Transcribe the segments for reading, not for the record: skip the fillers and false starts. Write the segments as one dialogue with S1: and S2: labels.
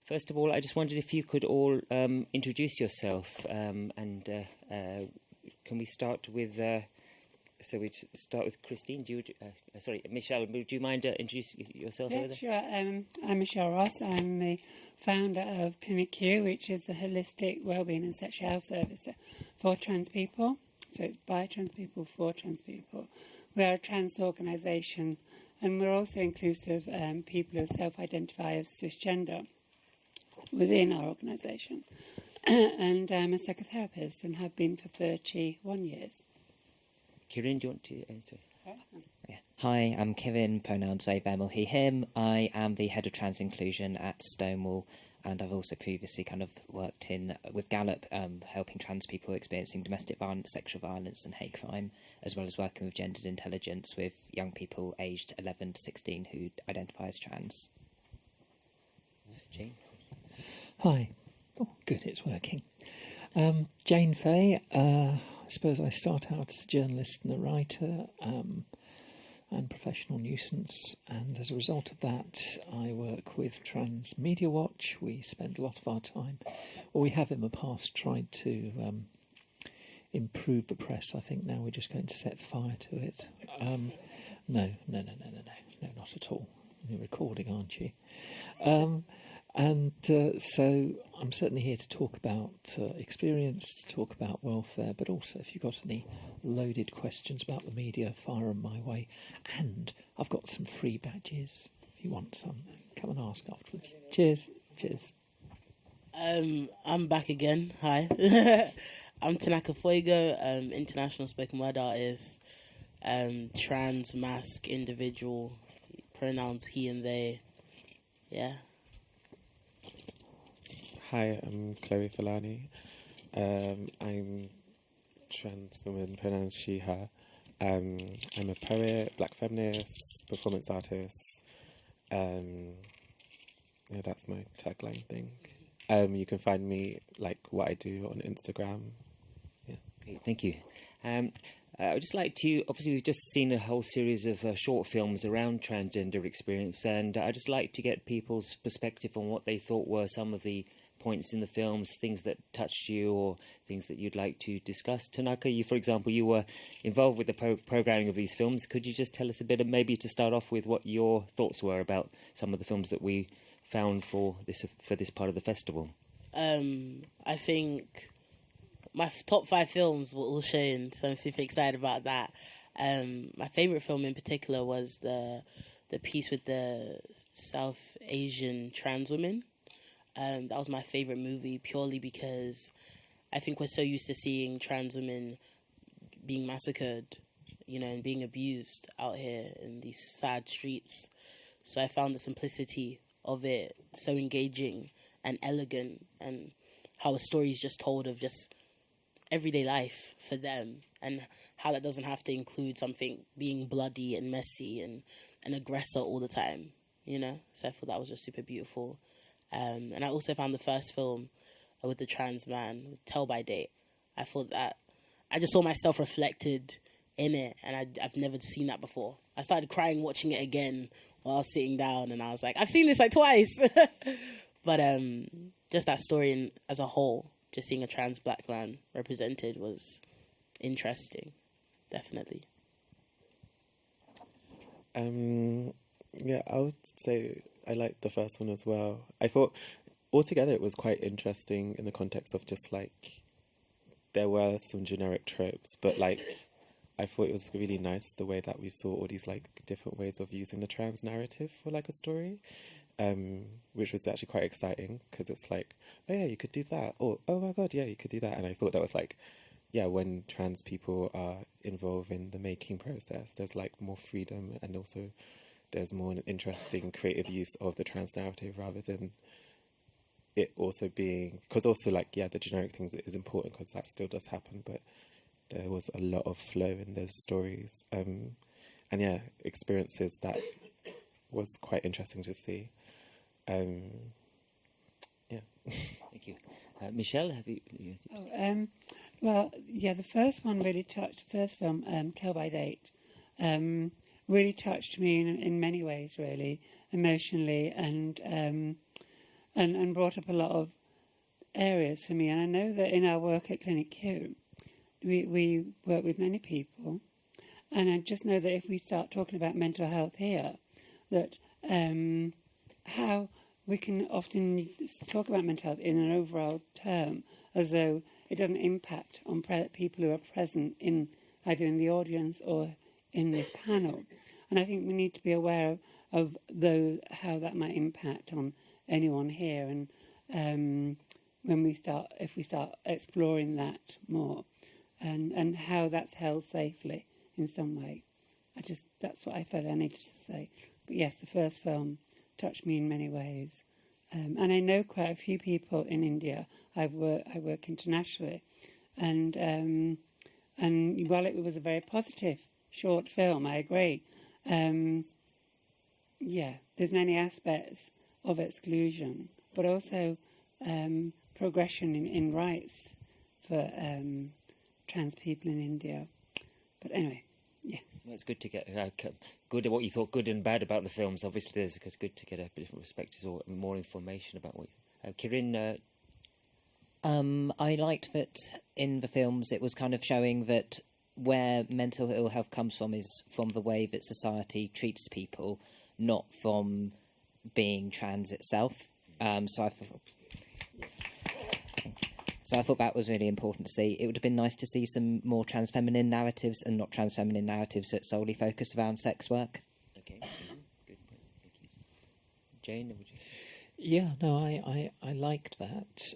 S1: First of all, I just wondered if you could all introduce yourself, and can we start with? So we start with Christine. Sorry, Michelle. Would you mind introducing yourself?
S2: Yeah, sure. I'm Michelle Ross. I'm the founder of Clinic Q, which is a holistic wellbeing and sexual health service for trans people. So it's by trans people, for trans people. We are a trans organisation, and we're also inclusive of people who self-identify as cisgender within our organisation. And I'm a psychotherapist and have been for 31 years.
S1: Kieran, do you want to answer?
S3: Yeah. Hi, I'm Kieran, pronouns they, them, he, him. I am the head of trans inclusion at Stonewall, and I've also previously kind of worked with Gallup, helping trans people experiencing domestic violence, sexual violence and hate crime, as well as working with gendered intelligence with young people aged 11 to 16 who identify as trans.
S1: Jane?
S4: Hi. Oh, good, it's working. Jane Fay. I suppose I start out as a journalist and a writer and professional nuisance, and as a result of that I work with Trans Media Watch. We spend a lot of our time, or we have in the past, tried to improve the press. I think now we're just going to set fire to it. No, not at all. You're recording, aren't you? So I'm certainly here to talk about experience, to talk about welfare, but also if you've got any loaded questions about the media, fire them my way. And I've got some free badges. If you want some, come and ask afterwards. Cheers.
S5: I'm back again. Hi. I'm Tanaka Fuego, international spoken word artist, trans, masc, individual, pronouns he and they. Yeah.
S6: Hi, I'm Chloe Filani. I'm trans woman, pronouns she, her. I'm a poet, black feminist, performance artist. Yeah, that's my tagline thing. You can find me, like, what I do on Instagram. Yeah.
S1: Great, thank you. I'd just like to, obviously we've just seen a whole series of short films around transgender experience, and I'd just like to get people's perspective on what they thought were some of the points in the films, things that touched you or things that you'd like to discuss. Tanaka, you, for example, you were involved with the programming of these films. Could you just tell us a bit, of maybe to start off with, what your thoughts were about some of the films that we found for this part of the festival?
S5: I think my top 5 films were all shown, so I'm super excited about that. My favourite film in particular was the piece with the South Asian trans women. That was my favourite movie purely because I think we're so used to seeing trans women being massacred, and being abused out here in these sad streets. So I found the simplicity of it so engaging and elegant, and how a story is just told of just everyday life for them, and how that doesn't have to include something being bloody and messy and an aggressor all the time, So I thought that was just super beautiful. And I also found the first film with the trans man, Tell by Date. I thought that I just saw myself reflected in it, and I've never seen that before. I started crying watching it again while I was sitting down, and I was like, I've seen this like twice. But just that story as a whole, just seeing a trans black man represented was interesting, definitely.
S6: Yeah, I would say I liked the first one as well. I thought altogether it was quite interesting in the context of just like there were some generic tropes, but like I thought it was really nice the way that we saw all these like different ways of using the trans narrative for like a story, which was actually quite exciting because it's like, oh yeah, you could do that, or oh my god, yeah, you could do that. And I thought that was like, yeah, when trans people are involved in the making process, there's like more freedom, and also there's more an interesting creative use of the trans narrative rather than it also being, because also like, yeah, the generic things is important because that still does happen, but there was a lot of flow in those stories, and yeah, experiences that was quite interesting to see. Yeah.
S1: Thank you. Michelle, have you...
S2: Well, yeah, the first one really touched, the first film, Tell by Date, really touched me in many ways, really, emotionally, and and brought up a lot of areas for me. And I know that in our work at Clinic Q, we work with many people, and I just know that if we start talking about mental health here, that how we can often talk about mental health in an overall term as though it doesn't impact on people who are present in either in the audience or in this panel. And I think we need to be aware of how that might impact on anyone here, and if we start exploring that more, and how that's held safely in some way. That's what I felt I needed to say. But yes, the first film touched me in many ways, and I know quite a few people in India. I work internationally, and while it was a very positive short film, I agree. There's many aspects of exclusion, but also progression in rights for trans people in India. But anyway, yes.
S1: Well, it's good to get good at what you thought good and bad about the films. Obviously, it's good to get a bit of perspective or more information about what. Kirin.
S3: I liked that in the films it was kind of showing that where mental ill health comes from is from the way that society treats people, not from being trans itself. So I thought that was really important to see. It would have been nice to see some more trans feminine narratives and not trans feminine narratives that solely focus around sex work.
S1: Okay, good. Thank you. Jane, would you?
S4: Yeah, no, I liked that.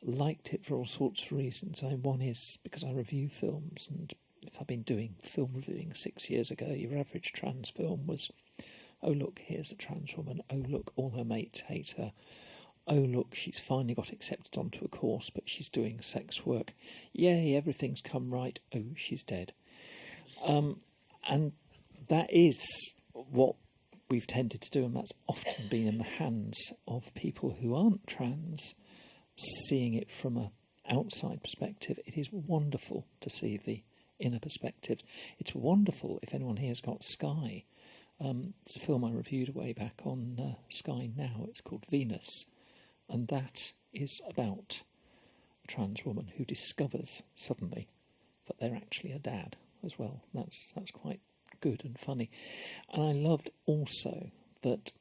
S4: Liked it for all sorts of reasons. One is because I review films, and if I've been doing film reviewing 6 years ago, your average trans film was, oh look, here's a trans woman, oh look, all her mates hate her, oh look, she's finally got accepted onto a course, but she's doing sex work, yay, everything's come right, oh, she's dead. And that is what we've tended to do, and that's often been in the hands of people who aren't trans. Seeing it from an outside perspective, it is wonderful to see the inner perspectives. It's wonderful if anyone here's got Sky. It's a film I reviewed way back on Sky Now. It's called Venus, and that is about a trans woman who discovers suddenly that they're actually a dad as well. That's quite good and funny. And I loved also that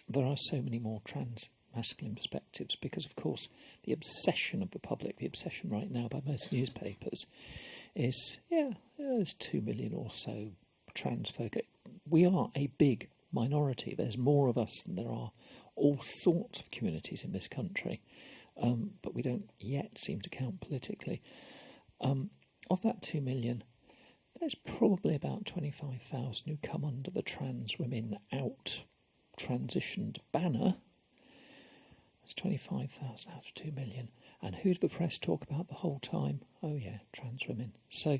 S4: there are so many more trans masculine perspectives, because of course the obsession of the public, the obsession right now by most newspapers is, there's 2 million or so trans folk. We are a big minority. There's more of us than there are all sorts of communities in this country, but we don't yet seem to count politically. Of that 2 million, there's probably about 25,000 who come under the Trans Women Out transitioned banner. 25,000 out of 2 million. And who did the press talk about the whole time? Oh yeah, trans women. So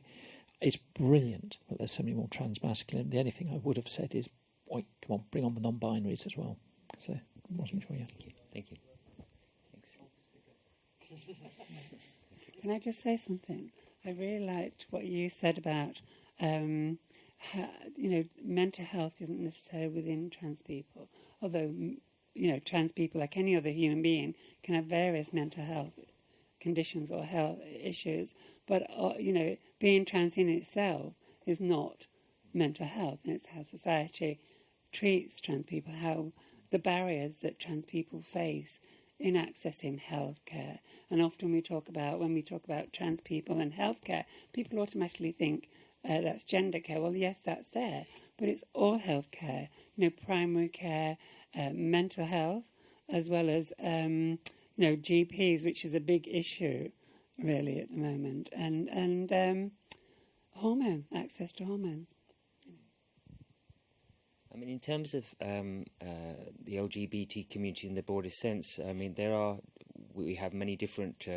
S4: it's brilliant that there's so many more trans masculine. The only thing I would have said is, come on, bring on the non-binaries as well. So I wasn't sure yet.
S1: Thank you. Thanks.
S2: Can I just say something? I really liked what you said about how, mental health isn't necessarily within trans people, although trans people, like any other human being, can have various mental health conditions or health issues. But, being trans in itself is not mental health. And it's how society treats trans people, how the barriers that trans people face in accessing healthcare. And often when we talk about trans people and healthcare, people automatically think that's gender care. Well, yes, that's there, but it's all healthcare, primary care, mental health, as well as GPs, which is a big issue really at the moment, and access to hormones.
S1: I mean, in terms of the LGBT community in the broadest sense, I mean, we have many different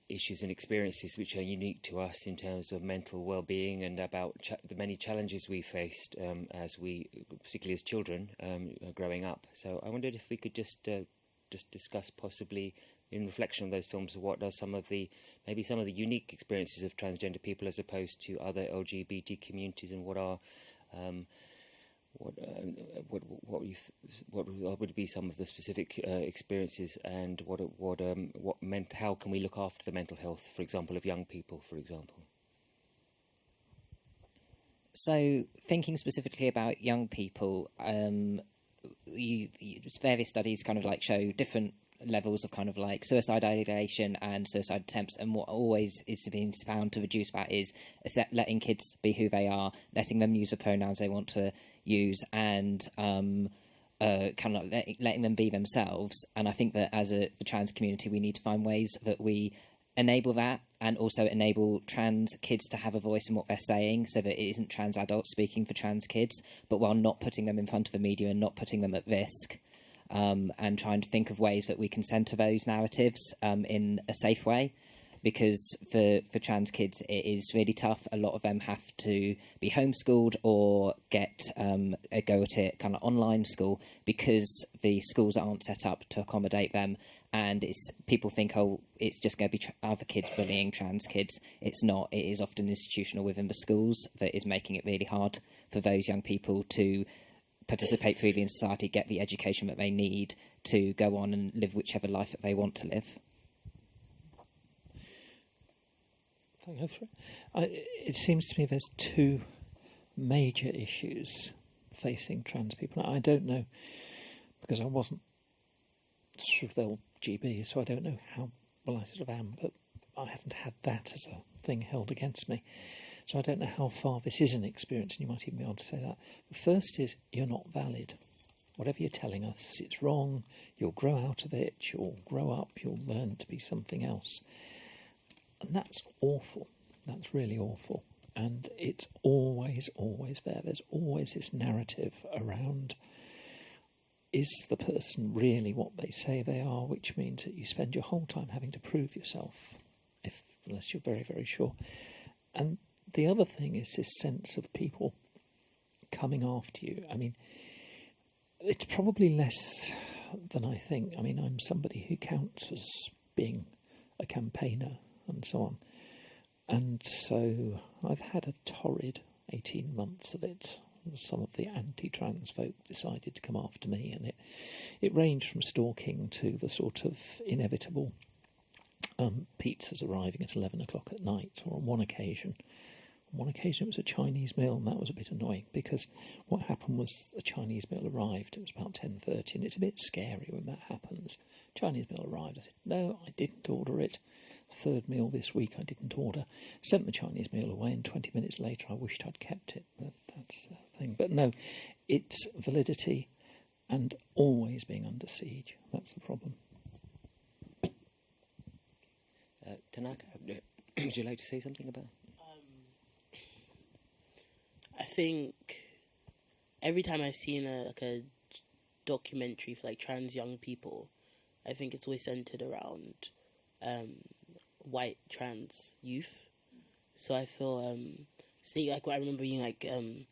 S1: issues and experiences which are unique to us in terms of mental well-being and about the many challenges we faced particularly as children, growing up. So I wondered if we could just discuss, possibly in reflection on those films, what are some of the unique experiences of transgender people as opposed to other LGBT communities, and what are what would be some of the specific experiences, and how can we look after the mental health, for example, of young people, for example?
S3: So, thinking specifically about young people, various studies kind of like show different levels of kind of like suicide ideation and suicide attempts, and what always is being found to reduce that is letting kids be who they are, letting them use the pronouns they want to use, and kind of letting them be themselves. And I think that as the trans community, we need to find ways that we enable that, and also enable trans kids to have a voice in what they're saying, so that it isn't trans adults speaking for trans kids, but while not putting them in front of the media and not putting them at risk, and trying to think of ways that we can centre those narratives in a safe way. Because for trans kids, it is really tough. A lot of them have to be homeschooled or go at it kind of online school, because the schools aren't set up to accommodate them. And people think, oh, it's just going to be other kids bullying trans kids. It's not. It is often institutional within the schools that is making it really hard for those young people to participate freely in society, get the education that they need to go on and live whichever life that they want to live.
S4: It seems to me there's two major issues facing trans people. I don't know, because I wasn't sort of LGB, so I don't know how well I sort of am, but I haven't had that as a thing held against me. So I don't know how far this is an experience, and you might even be able to say that. The first is, you're not valid. Whatever you're telling us, it's wrong. You'll grow out of it. You'll grow up. You'll learn to be something else. And that's awful. That's really awful. And it's always, always there. There's always this narrative around, is the person really what they say they are, which means that you spend your whole time having to prove yourself, unless you're very, very sure. And the other thing is this sense of people coming after you. I mean, it's probably less than I think. I mean, I'm somebody who counts as being a campaigner and so on. And so I've had a torrid 18 months of it. Some of the anti-trans folk decided to come after me, and it ranged from stalking to the sort of inevitable pizzas arriving at 11 o'clock at night, or on one occasion it was a Chinese meal, and that was a bit annoying, because what happened was a Chinese meal arrived. It was about 10:30, and it's a bit scary when that happens. Chinese meal arrived. I said, no, I didn't order it. Third meal this week I didn't order. Sent the Chinese meal away, and 20 minutes later I wished I'd kept it. But that's the thing. But no, it's validity and always being under siege. That's the problem.
S1: Tanaka, would you like to say something about?
S5: I think every time I've seen a documentary for like trans young people, I think it's always centered around white trans youth. So I feel see, like, I remember being like I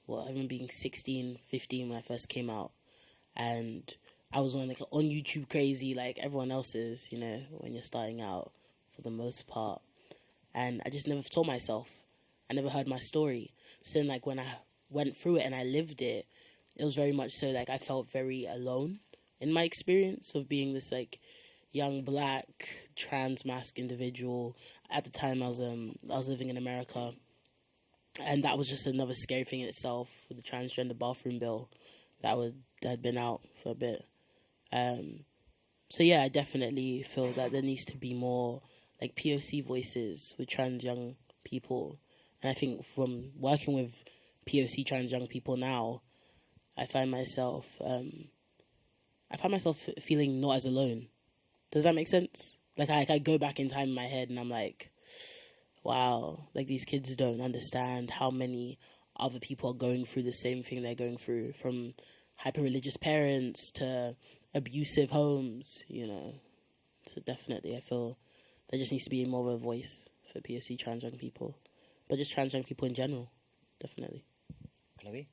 S5: remember being 16, 15 when I first came out, and I was on YouTube crazy like everyone else is, you know, when you're starting out for the most part, and I just never told myself. I never heard my story. So then, like, when I went through it and I lived it, it was very much so like I felt very alone in my experience of being this like young black trans masc individual. At the time I was living in America, and that was just another scary thing in itself, with the transgender bathroom bill that had been out for a bit. So yeah, I definitely feel that there needs to be more like POC voices with trans young people. And I think from working with POC trans young people now, I find myself feeling not as alone. Does that make sense? Like I go back in time in my head and I'm like, wow, like these kids don't understand how many other people are going through the same thing they're going through, from hyper-religious parents to abusive homes, you know. So definitely I feel there just needs to be more of a voice for POC trans young people. But just trans young people in general, definitely.
S1: Chloe?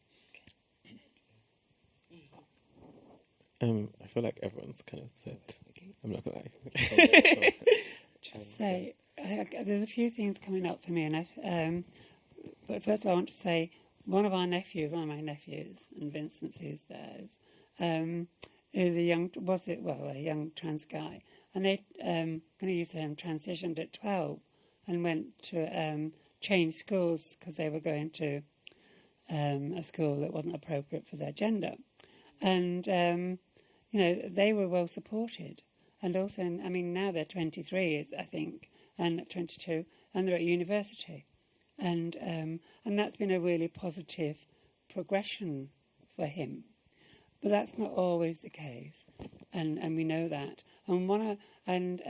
S6: I feel like everyone's kind of said. I'm not gonna lie.
S2: So there's a few things coming up for me, and but first I want to say one of my nephews, and Vincent's who's theirs, is a young trans guy, and they going to use the term transitioned at 12 and went to change schools because they were going to a school that wasn't appropriate for their gender, and they were well supported, and also now they're 23, I think, and 22, and they're at university. And that's been a really positive progression for him, but that's not always the case, and we know that. And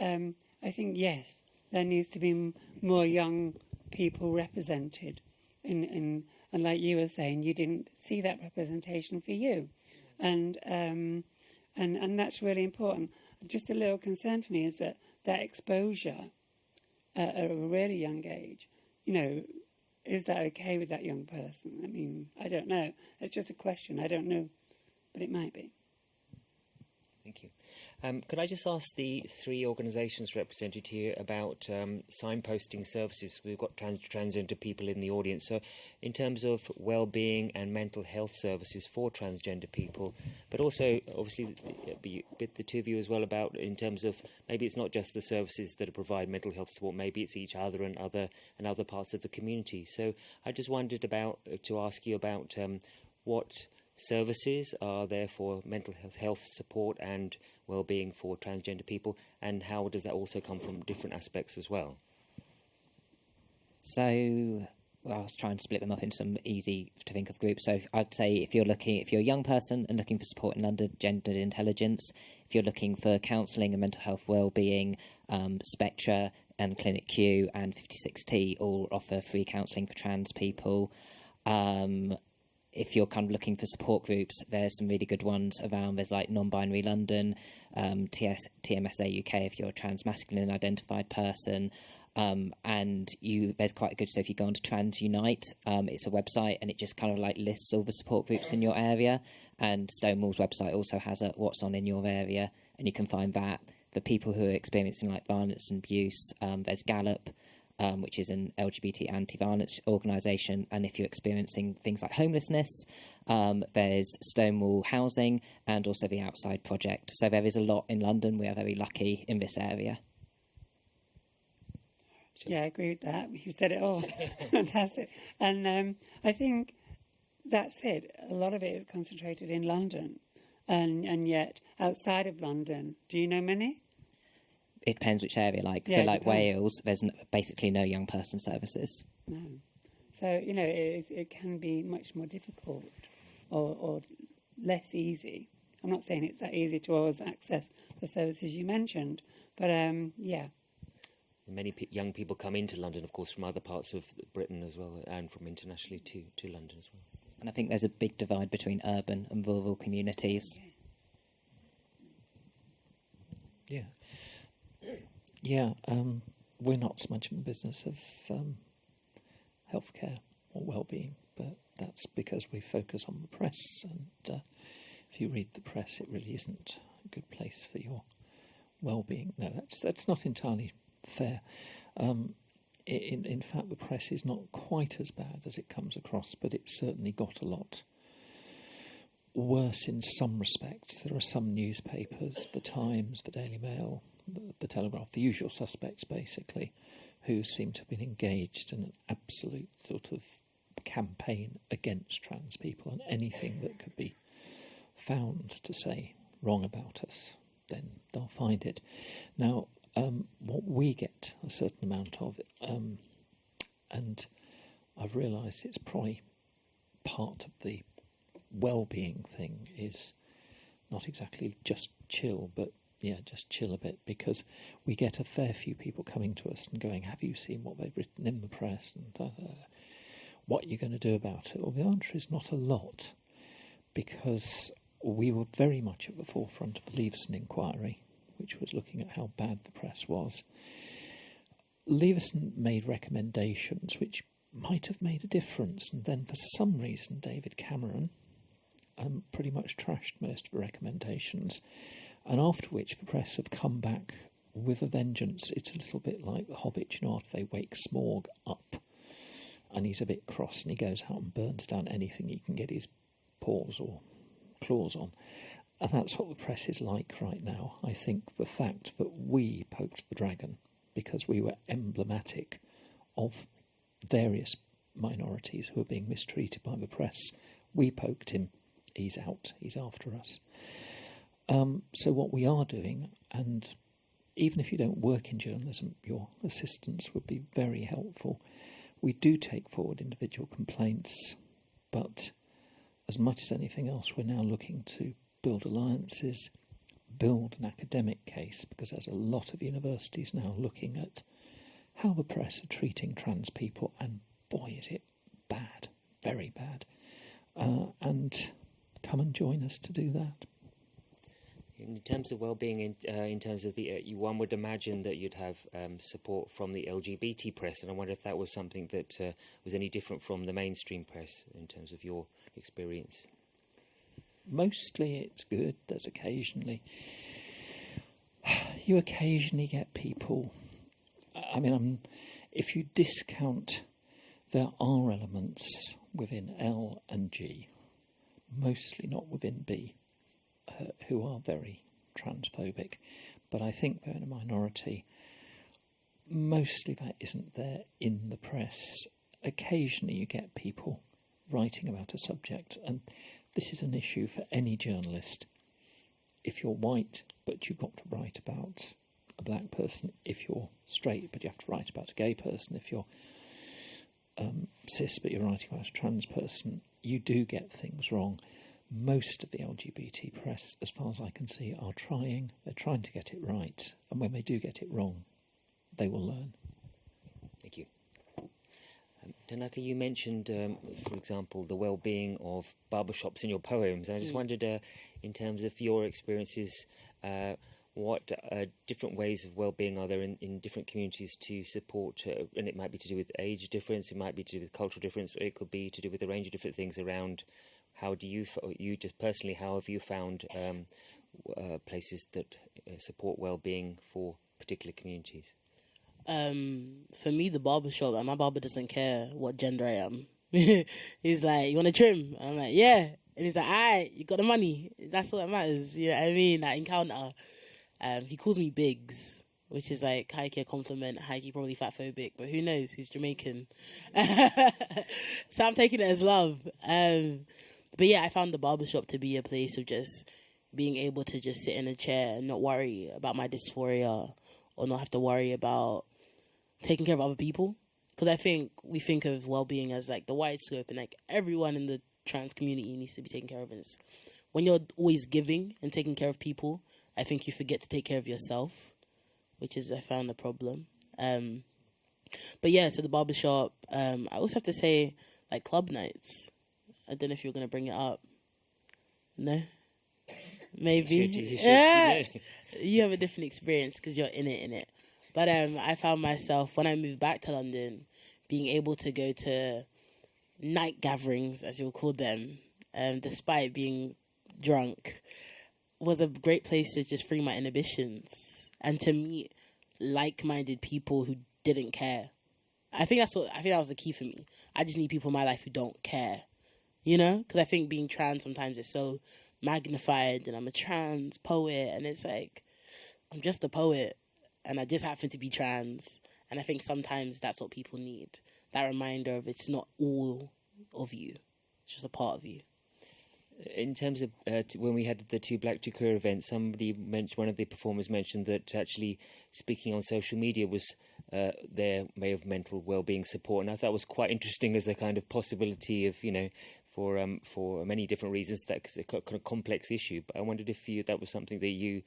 S2: I think yes, there needs to be more young people represented, and like you were saying, you didn't see that representation for you, and that's really important. Just a little concern for me is that exposure at a really young age. Is that okay with that young person? I don't know. It's just a question. I don't know, but it might be.
S1: Thank you. Could I just ask the three organisations represented here about signposting services? We've got transgender people in the audience. So in terms of wellbeing and mental health services for transgender people, but also obviously with the two of you as well about in terms of maybe it's not just the services that provide mental health support, maybe it's each other and other parts of the community. So I just wondered to ask you about what services are there for mental health support and well-being for transgender people, and how does that also come from different aspects as well?
S3: So I was trying to split them up into some easy to think of groups. So I'd say if you're a young person and looking for support in London, Gendered Intelligence, if you're looking for counselling and mental health well-being, Spectra and Clinic Q and 56T all offer free counselling for trans people. If you're kind of looking for support groups, there's some really good ones around. There's like Non-Binary London, TMSA UK if you're a trans masculine identified person. And there's quite a good, so if you go onto Trans Unite, it's a website and it just kind of like lists all the support groups in your area. And Stonewall's website also has a what's on in your area, and you can find that. For people who are experiencing like violence and abuse, there's Gallup, which is an LGBT anti-violence organisation, and if you're experiencing things like homelessness, there's Stonewall Housing and also the Outside Project. So there is a lot in London. We are very lucky in this area.
S2: Yeah, I agree with that. You said it all. Fantastic. And I think that's it. A lot of it is concentrated in London, and yet outside of London, do you know many?
S3: It depends which area. Wales, there's basically no young person services.
S2: No. So, it can be much more difficult or less easy. I'm not saying it's that easy to always access the services you mentioned, but yeah.
S1: Many young people come into London, of course, from other parts of Britain as well, and from internationally to London as well.
S3: And I think there's a big divide between urban and rural communities.
S4: Yeah. Yeah, we're not so much in the business of healthcare or well-being, but that's because we focus on the press, and if you read the press, it really isn't a good place for your well-being. No, that's not entirely fair. In fact, the press is not quite as bad as it comes across, but it's certainly got a lot worse in some respects. There are some newspapers, the Times, the Daily Mail, the Telegraph, the usual suspects basically, who seem to have been engaged in an absolute sort of campaign against trans people, and anything that could be found to say wrong about us, then they'll find it. Now, what we get a certain amount of, and I've realised it's probably part of the well-being thing, is not exactly just chill, but just chill a bit, because we get a fair few people coming to us and going, have you seen what they've written in the press, and what are you going to do about it? Well, the answer is not a lot, because we were very much at the forefront of the Leveson inquiry, which was looking at how bad the press was. Leveson made recommendations which might have made a difference, and then for some reason David Cameron pretty much trashed most of the recommendations, and after which the press have come back with a vengeance. It's a little bit like The Hobbit, after they wake Smaug up. and he's a bit cross, and he goes out and burns down anything he can get his paws or claws on. And that's what the press is like right now. I think the fact that we poked the dragon because we were emblematic of various minorities who are being mistreated by the press. We poked him. He's out. He's after us. So what we are doing, and even if you don't work in journalism, your assistance would be very helpful. We do take forward individual complaints, but as much as anything else, we're now looking to build alliances, build an academic case, because there's a lot of universities now looking at how the press are treating trans people, and boy, is it bad, very bad. And come and join us to do that.
S1: In terms of well-being, in terms of the, one would imagine that you'd have support from the LGBT press, and I wonder if that was something that was any different from the mainstream press in terms of your experience.
S4: Mostly it's good. There's occasionally... You occasionally get people... I mean, if you discount, there are elements within L and G, mostly not within B, who are very transphobic. But I think they're in a minority. Mostly that isn't there in the press. Occasionally you get people writing about a subject, and this is an issue for any journalist. If you're white, but you've got to write about a black person. If you're straight, but you have to write about a gay person. If you're cis, but you're writing about a trans person, you do get things wrong. Most of the LGBT press, as far as I can see, are trying. They're trying to get it right. And when they do get it wrong, they will learn.
S1: Thank you. Tanaka, you mentioned, for example, the well-being of barbershops in your poems. And I just wondered, in terms of your experiences, what different ways of well-being are there in different communities to support, and it might be to do with age difference, it might be to do with cultural difference, or it could be to do with a range of different things around. How do you just personally, how have you found places that support well-being for particular communities?
S5: For me, the barbershop, and my barber doesn't care what gender I am. He's like, you want to trim? And I'm like, yeah. And he's like, alright, you got the money. That's what matters. You know what I mean? That encounter. He calls me Biggs, which is like high-key a compliment, high-key probably fatphobic, but who knows? He's Jamaican. So I'm taking it as love. But yeah, I found the barbershop to be a place of just being able to just sit in a chair and not worry about my dysphoria, or not have to worry about taking care of other people. Because I think we think of well-being as like the wide scope, and like everyone in the trans community needs to be taken care of. And when you're always giving and taking care of people, I think you forget to take care of yourself, which is, I found, a problem. But yeah, so the barbershop, I also have to say, like, club nights. I don't know if you're going to bring it up. No? Maybe.
S1: You should.
S5: You have a different experience because you're in it. But I found myself, when I moved back to London, being able to go to night gatherings, as you'll call them, despite being drunk, was a great place to just free my inhibitions and to meet like-minded people who didn't care. I think that was the key for me. I just need people in my life who don't care, you know? Because I think being trans sometimes is so magnified, and I'm a trans poet, and it's like, I'm just a poet, and I just happen to be trans. And I think sometimes that's what people need. That reminder of it's not all of you. It's just a part of you.
S1: In terms of when we had the Two Black, Two Queer events, one of the performers mentioned that actually speaking on social media was their way of mental well-being support, and I thought it was quite interesting as a kind of possibility of, for many different reasons, that's a kind of complex issue. But I wondered if that was something that you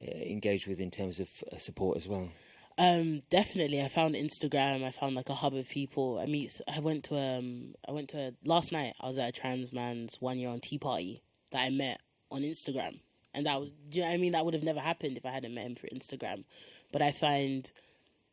S1: engaged with in terms of support as well.
S5: Definitely. I found Instagram. I found like a hub of people. Last night I was at a trans man's 1 year on tea party that I met on Instagram. And that was, do you know what I mean? That would have never happened if I hadn't met him through Instagram. But I find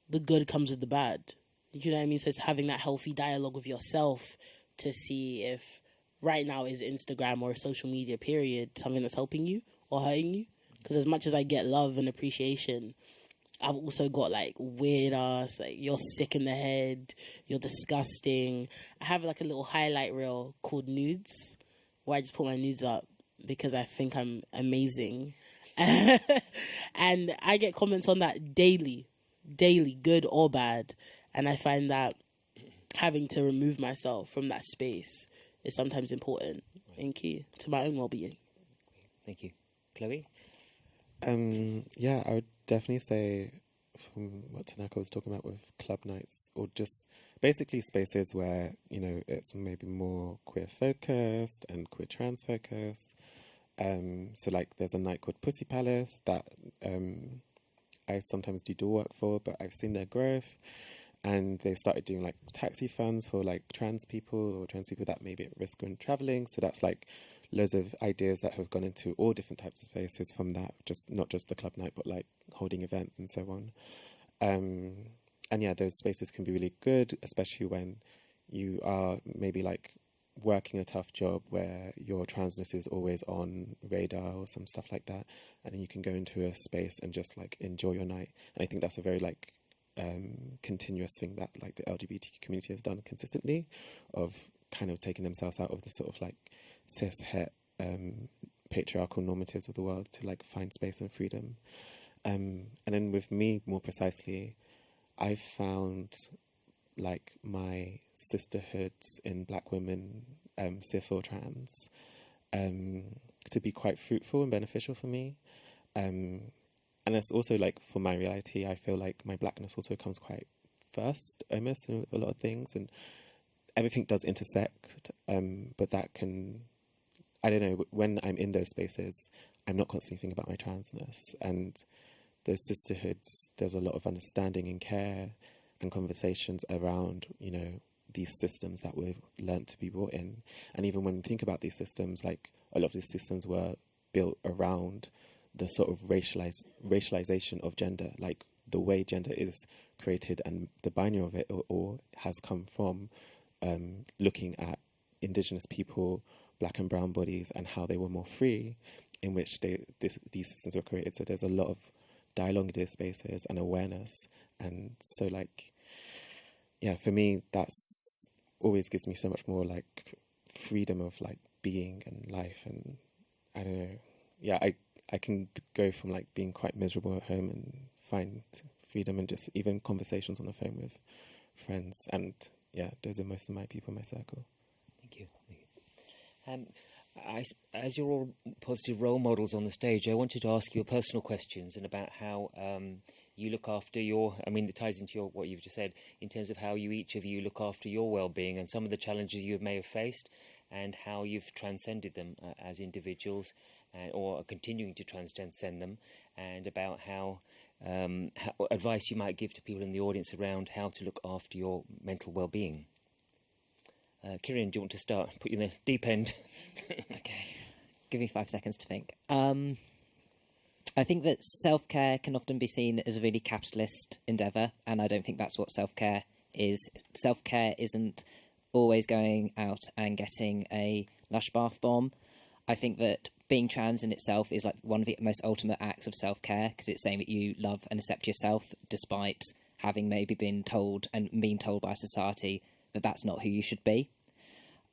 S5: the good comes with the bad. Do you know what I mean? So it's having that healthy dialogue with yourself to see if right now is Instagram or social media period something that's helping you or hurting you. Because as much as I get love and appreciation, I've also got like weird ass, like you're sick in the head, you're disgusting. I have like a little highlight reel called Nudes, where I just put my nudes up because I think I'm amazing. And I get comments on that daily, good or bad. And I find that having to remove myself from that space is sometimes important and key to my own well-being.
S1: Thank you. Chloe?
S6: Yeah, I would definitely say, from what Tanaka was talking about with club nights, or just basically spaces where, you know, it's maybe more queer focused and queer trans focused. So like there's a night called Pussy Palace that I sometimes do door work for, but I've seen their growth, and they started doing like taxi funds for like trans people or trans people that may be at risk when traveling. So that's like loads of ideas that have gone into all different types of spaces from that, just not just the club night, but like holding events and so on. And yeah, those spaces can be really good, especially when you are maybe like working a tough job where your transness is always on radar or some stuff like that, and then you can go into a space and just like enjoy your night. And I think that's a very like continuous thing that like the LGBT community has done consistently, of kind of taking themselves out of the sort of like cis het patriarchal normatives of the world to like find space and freedom. And then with me more precisely, I found like my sisterhoods in black women, cis or trans, to be quite fruitful and beneficial for me. And it's also like for my reality, I feel like my blackness also comes quite first almost in a lot of things, and everything does intersect, but that can, I don't know, when I'm in those spaces, I'm not constantly thinking about my transness. And those sisterhoods, there's a lot of understanding and care and conversations around, you know, these systems that we've learnt to be brought in. And even when we think about these systems, like a lot of these systems were built around the sort of racialization of gender, like the way gender is created and the binary of it or has come from looking at indigenous people, black and brown bodies, and how they were more free, in which these systems were created. So there's a lot of dialogue in these spaces and awareness. And so like, yeah, for me, that's always gives me so much more like freedom of like being and life. And I don't know, yeah, I can go from like being quite miserable at home and find freedom and just even conversations on the phone with friends. And yeah, those are most of my people in my circle.
S1: Thank you. As you're all positive role models on the stage, I wanted to ask you personal questions and about how you look after your, I mean, it ties into what you've just said, in terms of how each of you look after your well-being and some of the challenges you may have faced and how you've transcended them as individuals or are continuing to transcend them, and about how advice you might give to people in the audience around how to look after your mental well-being. Kieran, do you want to start? Put you in the deep end.
S3: Okay. Give me 5 seconds to think. I think that self-care can often be seen as a really capitalist endeavour, and I don't think that's what self-care is. Self-care isn't always going out and getting a lush bath bomb. I think that being trans in itself is like one of the most ultimate acts of self-care, because it's saying that you love and accept yourself despite having maybe been told by society that that's not who you should be.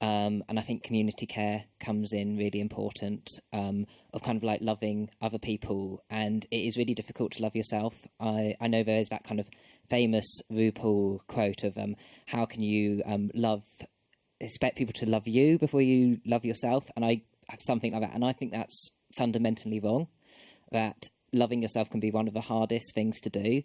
S3: And I think community care comes in really important, of kind of like loving other people. And it is really difficult to love yourself. I know there is that kind of famous RuPaul quote of how can you expect people to love you before you love yourself? And I have something like that. And I think that's fundamentally wrong, that loving yourself can be one of the hardest things to do,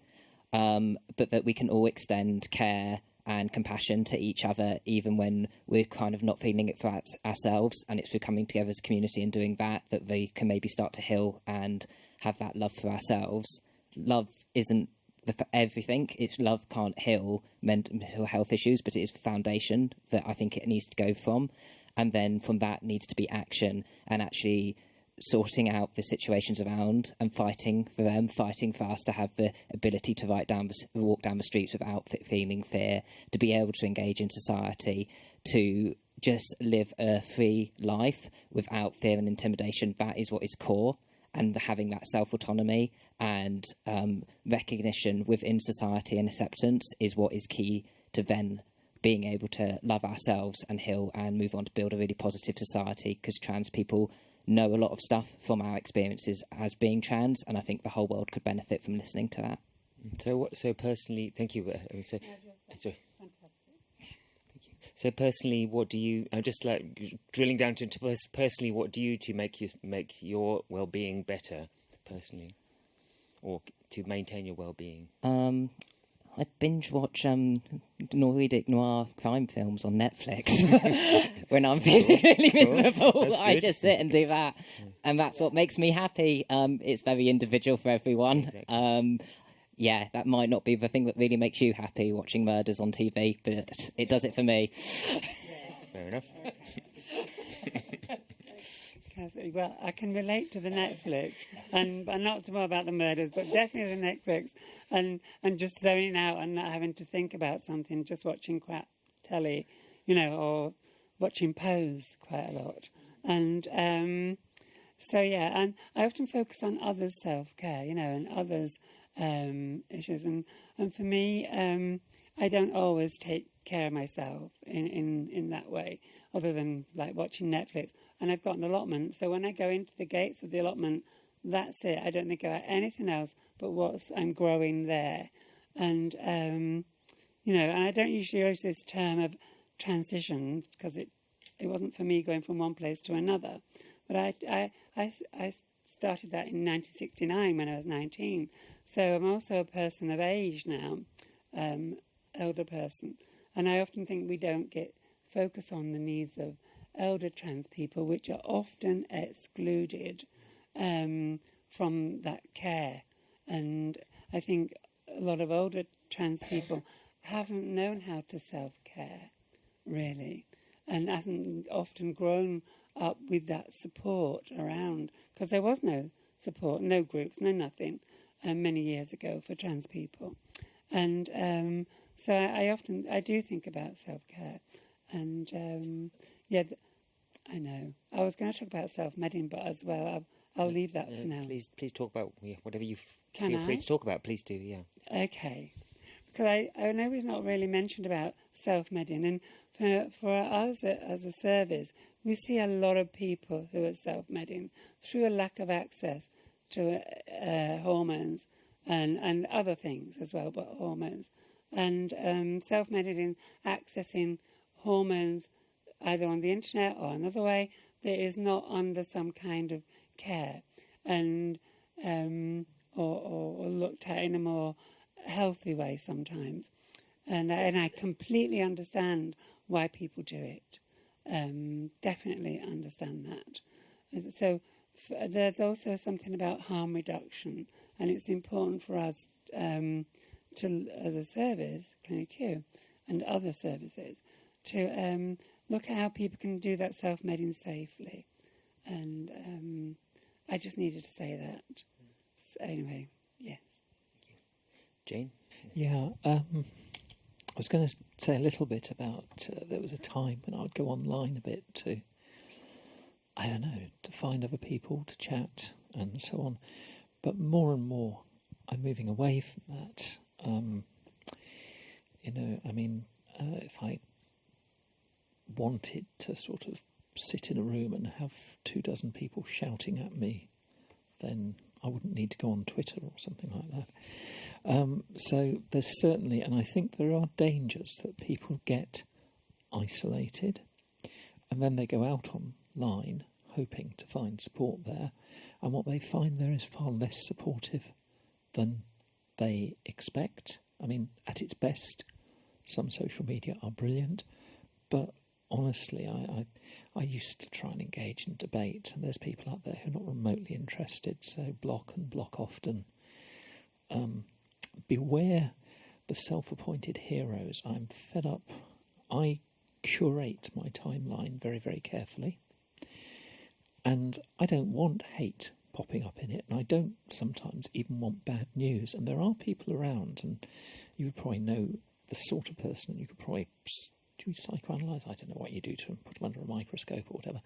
S3: but that we can all extend care and compassion to each other, even when we're kind of not feeling it for ourselves. And it's through coming together as a community and doing that we can maybe start to heal and have that love for ourselves. Love isn't for everything. Love can't heal mental health issues, but it is the foundation that I think it needs to go from. And then from that needs to be action and actually sorting out the situations around and fighting for them, fighting for us to have the ability to walk down the streets without feeling fear, to be able to engage in society, to just live a free life without fear and intimidation. That is what is core. and having that self-autonomy and recognition within society and acceptance is what is key to then being able to love ourselves and heal and move on to build a really positive society, because trans people know a lot of stuff from our experiences as being trans, and I think the whole world could benefit from listening to that.
S1: So personally, thank you. Sorry. So personally, what do you? I'm just like drilling down to personally, what do you to make your well-being better, personally, or to maintain your well-being?
S3: I binge watch Nordic noir crime films on Netflix when I'm feeling really miserable. I just sit and do that, and that's what makes me happy. It's very individual for everyone.
S1: Exactly.
S3: Yeah, that might not be the thing that really makes you happy, watching murders on TV, but it does it for me.
S1: Fair enough.
S2: Well, I can relate to the Netflix, and not so more about the murders, but definitely the Netflix, and just zoning out and not having to think about something, just watching crap telly, or watching Pose quite a lot. And so, yeah, and I often focus on others' self-care, and others' issues. And for me, I don't always take care of myself in that way, other than like watching Netflix. And I've got an allotment, so when I go into the gates of the allotment, that's it. I don't think about anything else but I'm growing there. And, and I don't usually use this term of transition, because it wasn't for me going from one place to another. But I started that in 1969 when I was 19. So I'm also a person of age now, elder person. And I often think we don't get focus on the needs of elder trans people, which are often excluded from that care. And I think a lot of older trans people haven't known how to self-care, really, and haven't often grown up with that support around, because there was no support, no groups, no nothing many years ago for trans people. And so I do think about self-care. And I know. I was going to talk about self-medicating, but as well, I'll leave that for now.
S1: Please talk about whatever you feel free to talk about. Please do, yeah.
S2: Okay. Because I know we've not really mentioned about self-medicating, and for us as a service, we see a lot of people who are self-medicating through a lack of access to hormones and other things as well, but hormones. And self-medicating, accessing hormones either on the internet or another way that is not under some kind of care and or looked at in a more healthy way sometimes. And I completely understand why people do it. Definitely understand that. And so there's also something about harm reduction, and it's important for us to, as a service, Clinic Q, and other services, to look at how people can do that self-medicating safely. And I just needed to say that. So anyway, yes.
S1: Jane?
S4: Yeah, I was going to say a little bit about, there was a time when I would go online a bit to, I don't know, to find other people to chat and so on. But more and more, I'm moving away from that. If I wanted to sort of sit in a room and have 24 people shouting at me, then I wouldn't need to go on Twitter or something like that. So there's certainly, and I think there are dangers that people get isolated and then they go out online hoping to find support there, and what they find there is far less supportive than they expect. I mean, at its best, some social media are brilliant, but honestly, I used to try and engage in debate, and there's people out there who are not remotely interested, so block and block often. Beware the self-appointed heroes. I'm fed up. I curate my timeline very, very carefully, and I don't want hate popping up in it, and I don't sometimes even want bad news. And there are people around, and you would probably know the sort of person, and you could probably do you psychoanalyse? I don't know what you do to them, put them under a microscope or whatever.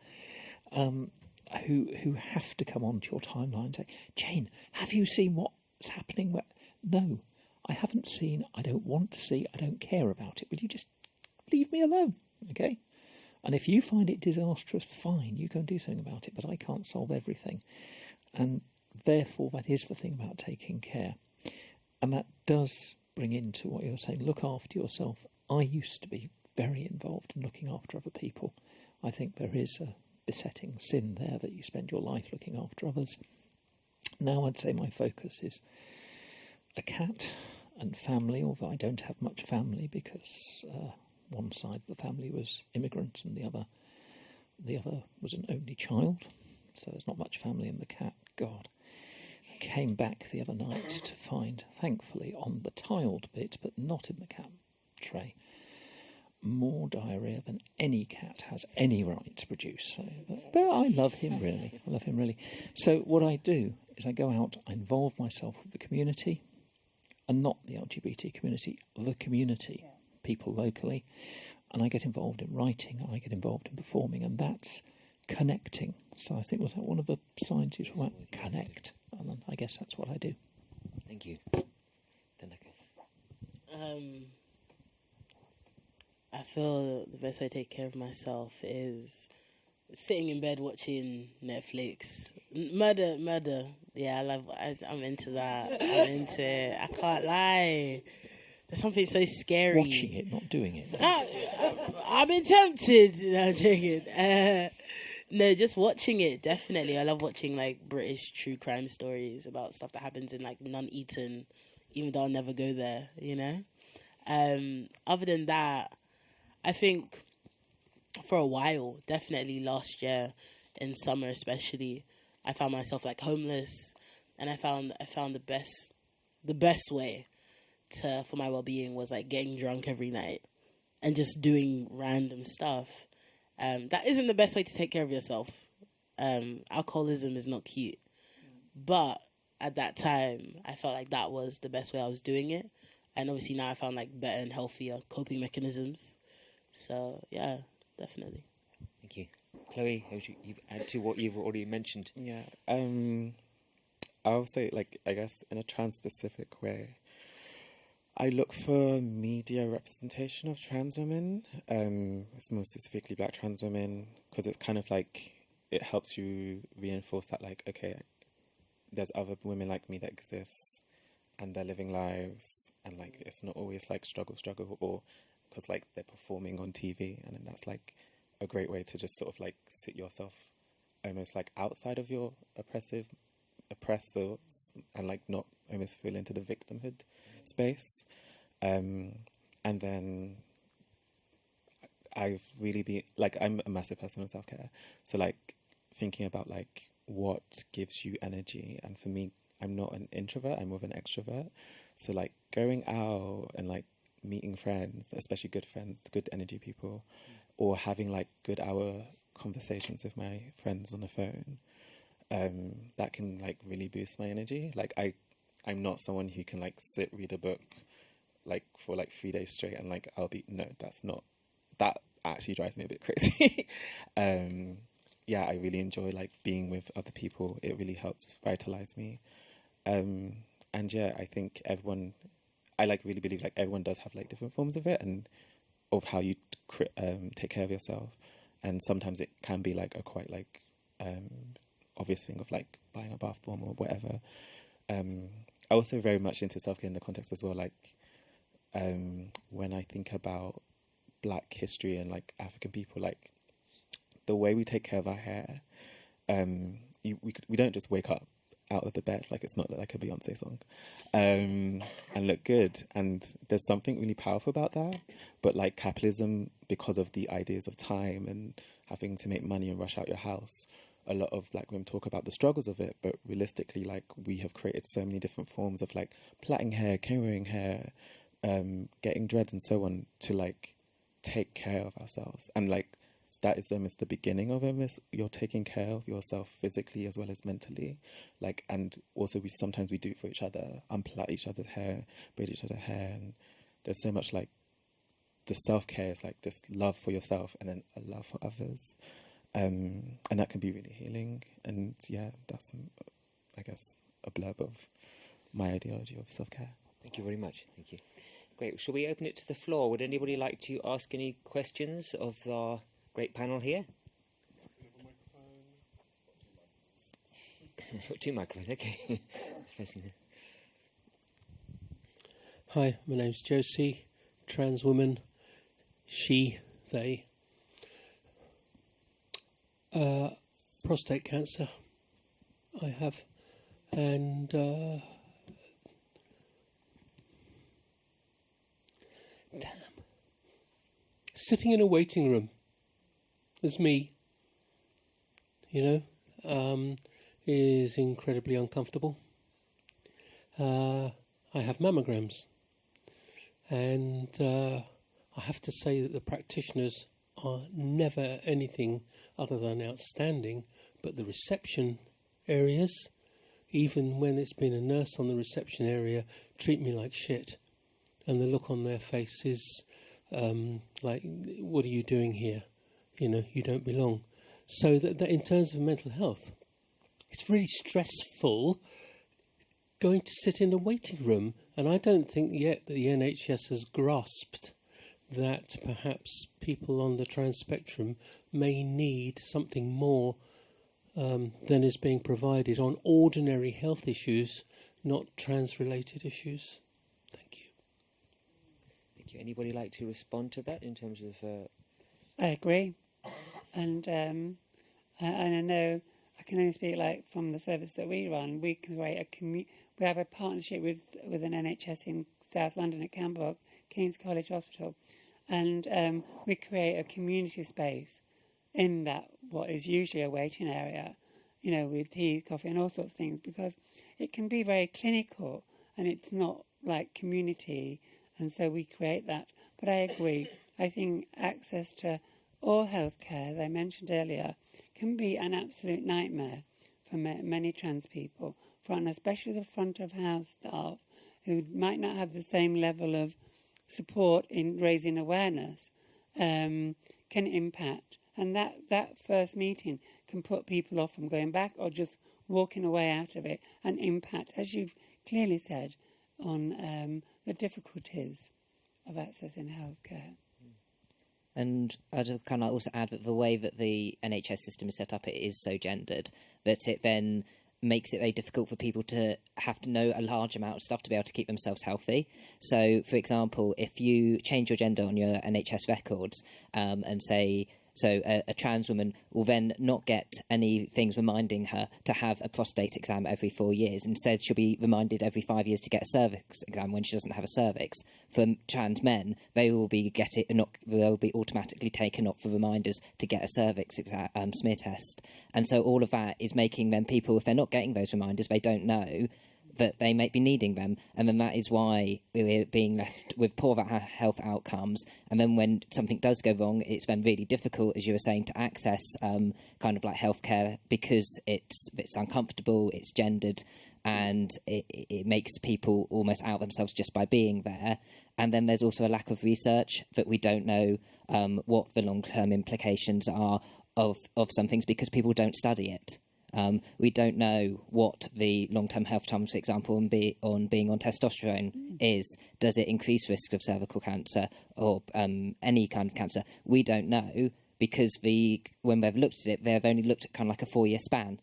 S4: who have to come onto your timeline and say, Jane, have you seen what's happening? No, I haven't seen, I don't want to see, I don't care about it. Will you just leave me alone, okay? And if you find it disastrous, fine, you go and do something about it, but I can't solve everything. And therefore, that is the thing about taking care. And that does bring into what you're saying, look after yourself. I used to be very involved in looking after other people. I think there is a besetting sin there that you spend your life looking after others. Now I'd say my focus is a cat and family, although I don't have much family because one side of the family was immigrants and the other was an only child. So there's not much family in the cat. God. I came back the other night to find, thankfully, on the tiled bit, but not in the cat tray, more diarrhea than any cat has any right to produce. So, but I love him really. I love him really. So what I do is I go out, I involve myself with the community, and not the LGBT community, the community, people locally, and I get involved in writing, and I get involved in performing, and that's connecting. So I think, was that one of the signs you talked about? Connect. And I guess that's what I do.
S1: Thank you.
S5: I feel the best way to take care of myself is sitting in bed watching Netflix. Murder. Yeah, I'm into that. I'm into it. I can't lie. There's something so scary.
S4: Watching it, not doing it.
S5: I've been tempted. No, I'm joking. No, just watching it, definitely. I love watching, like, British true crime stories about stuff that happens in, like, Nuneaton, even though I'll never go there, you know? Other than that, I think for a while, definitely last year, in summer especially, I found myself, like, homeless, and I found the best way for my well-being was, like, getting drunk every night and just doing random stuff. That isn't the best way to take care of yourself. Alcoholism is not cute. But at that time, I felt like that was the best way I was doing it. And obviously now I found like better and healthier coping mechanisms. So, yeah, definitely.
S1: Thank you. Chloe, how would you add to what you've already mentioned?
S6: Yeah. I'll say, like, I guess in a trans-specific way, I look for media representation of trans women, more specifically black trans women, because it's kind of like, it helps you reinforce that, like, okay, there's other women like me that exist, and they're living lives, and, like, it's not always, like, struggle, or, because, like, they're performing on TV, and then that's, like, a great way to just sort of, like, sit yourself almost, like, outside of your oppressors, and, like, not almost feel into the victimhood space. And then I've really been, like, I'm a massive person on self-care, so, like, thinking about, like, what gives you energy, and for me, I'm not an introvert, I'm more of an extrovert, so, like, going out and, like, meeting friends, especially good friends, good energy people, or having, like, good hour conversations with my friends on the phone, that can, like, really boost my energy. Like, I'm not someone who can, like, read a book, like, for, like, 3 days straight, and, like, that actually drives me a bit crazy. Yeah, I really enjoy, like, being with other people. It really helps vitalize me. And yeah, I think I, like, really believe, like, everyone does have, like, different forms of it, and of how you take care of yourself. And sometimes it can be, like, a quite, like, obvious thing of, like, buying a bath bomb or whatever. I also very much into self-care in the context as well, like, when I think about Black history and, like, African people, like, the way we take care of our hair, we don't just wake up out of the bed, like, it's not like a Beyonce song, and look good, and there's something really powerful about that. But, like, capitalism, because of the ideas of time and having to make money and rush out your house, a lot of Black women talk about the struggles of it, but realistically, like, we have created so many different forms of, like, plaiting hair, carrying hair, getting dreads and so on, to, like, take care of ourselves. And, like, that is almost the beginning of it. You're taking care of yourself physically as well as mentally. Like, and also sometimes we do it for each other, unplait each other's hair, braid each other's hair, and there's so much, like, the self-care is, like, this love for yourself and then a love for others. and that can be really healing. And yeah, that's, I guess, a blurb of my ideology of self-care.
S1: Thank you very much. Thank you. Great. Shall we open it to the floor? Would anybody like to ask any questions of our great panel here? Two microphones, okay.
S7: Hi, my name's Josie, trans woman, she, they. Prostate cancer I have, and sitting in a waiting room as me, is incredibly uncomfortable. I have mammograms, and I have to say that the practitioners are never anything other than outstanding, but the reception areas, even when it's been a nurse on the reception area, treat me like shit, and the look on their face is like, what are you doing here? You don't belong. So that in terms of mental health, it's really stressful going to sit in a waiting room, and I don't think yet that the NHS has grasped that perhaps people on the trans spectrum may need something more than is being provided on ordinary health issues, not trans-related issues. Thank you.
S1: Thank you. Anybody like to respond to that in terms of...
S2: I agree. And I know I can only speak like from the service that we run. We create we have a partnership with an NHS in South London at Camberwell, King's College Hospital, and we create a community space in that what is usually a waiting area, with tea, coffee, and all sorts of things, because it can be very clinical and it's not like community, and so we create that. But I agree. I think access to all healthcare, as I mentioned earlier, can be an absolute nightmare for many trans people, and especially the front of house staff who might not have the same level of support in raising awareness, can impact. And that first meeting can put people off from going back or just walking away out of it, and impact, as you've clearly said, on the difficulties of accessing healthcare.
S3: And I'd kind of also add that the way that the NHS system is set up, it is so gendered that it then makes it very difficult for people to have to know a large amount of stuff to be able to keep themselves healthy. So, for example, if you change your gender on your NHS records and say... So a trans woman will then not get any things reminding her to have a prostate exam every 4 years. Instead, she'll be reminded every 5 years to get a cervix exam when she doesn't have a cervix. For trans men, they will be they'll be automatically taken off for reminders to get a cervix exam, smear test. And so all of that is making them people, if they're not getting those reminders, they don't know that they may be needing them, and then that is why we're being left with poor health outcomes. And then when something does go wrong, it's then really difficult, as you were saying, to access kind of like healthcare, because it's uncomfortable, it's gendered, and it makes people almost out themselves just by being there. And then there's also a lack of research, that we don't know what the long-term implications are of some things, because people don't study it. We don't know what the long-term health outcomes, for example, on being on testosterone is. Does it increase risk of cervical cancer or any kind of cancer? We don't know, because when they've looked at it, they've only looked at kind of like a 4-year span.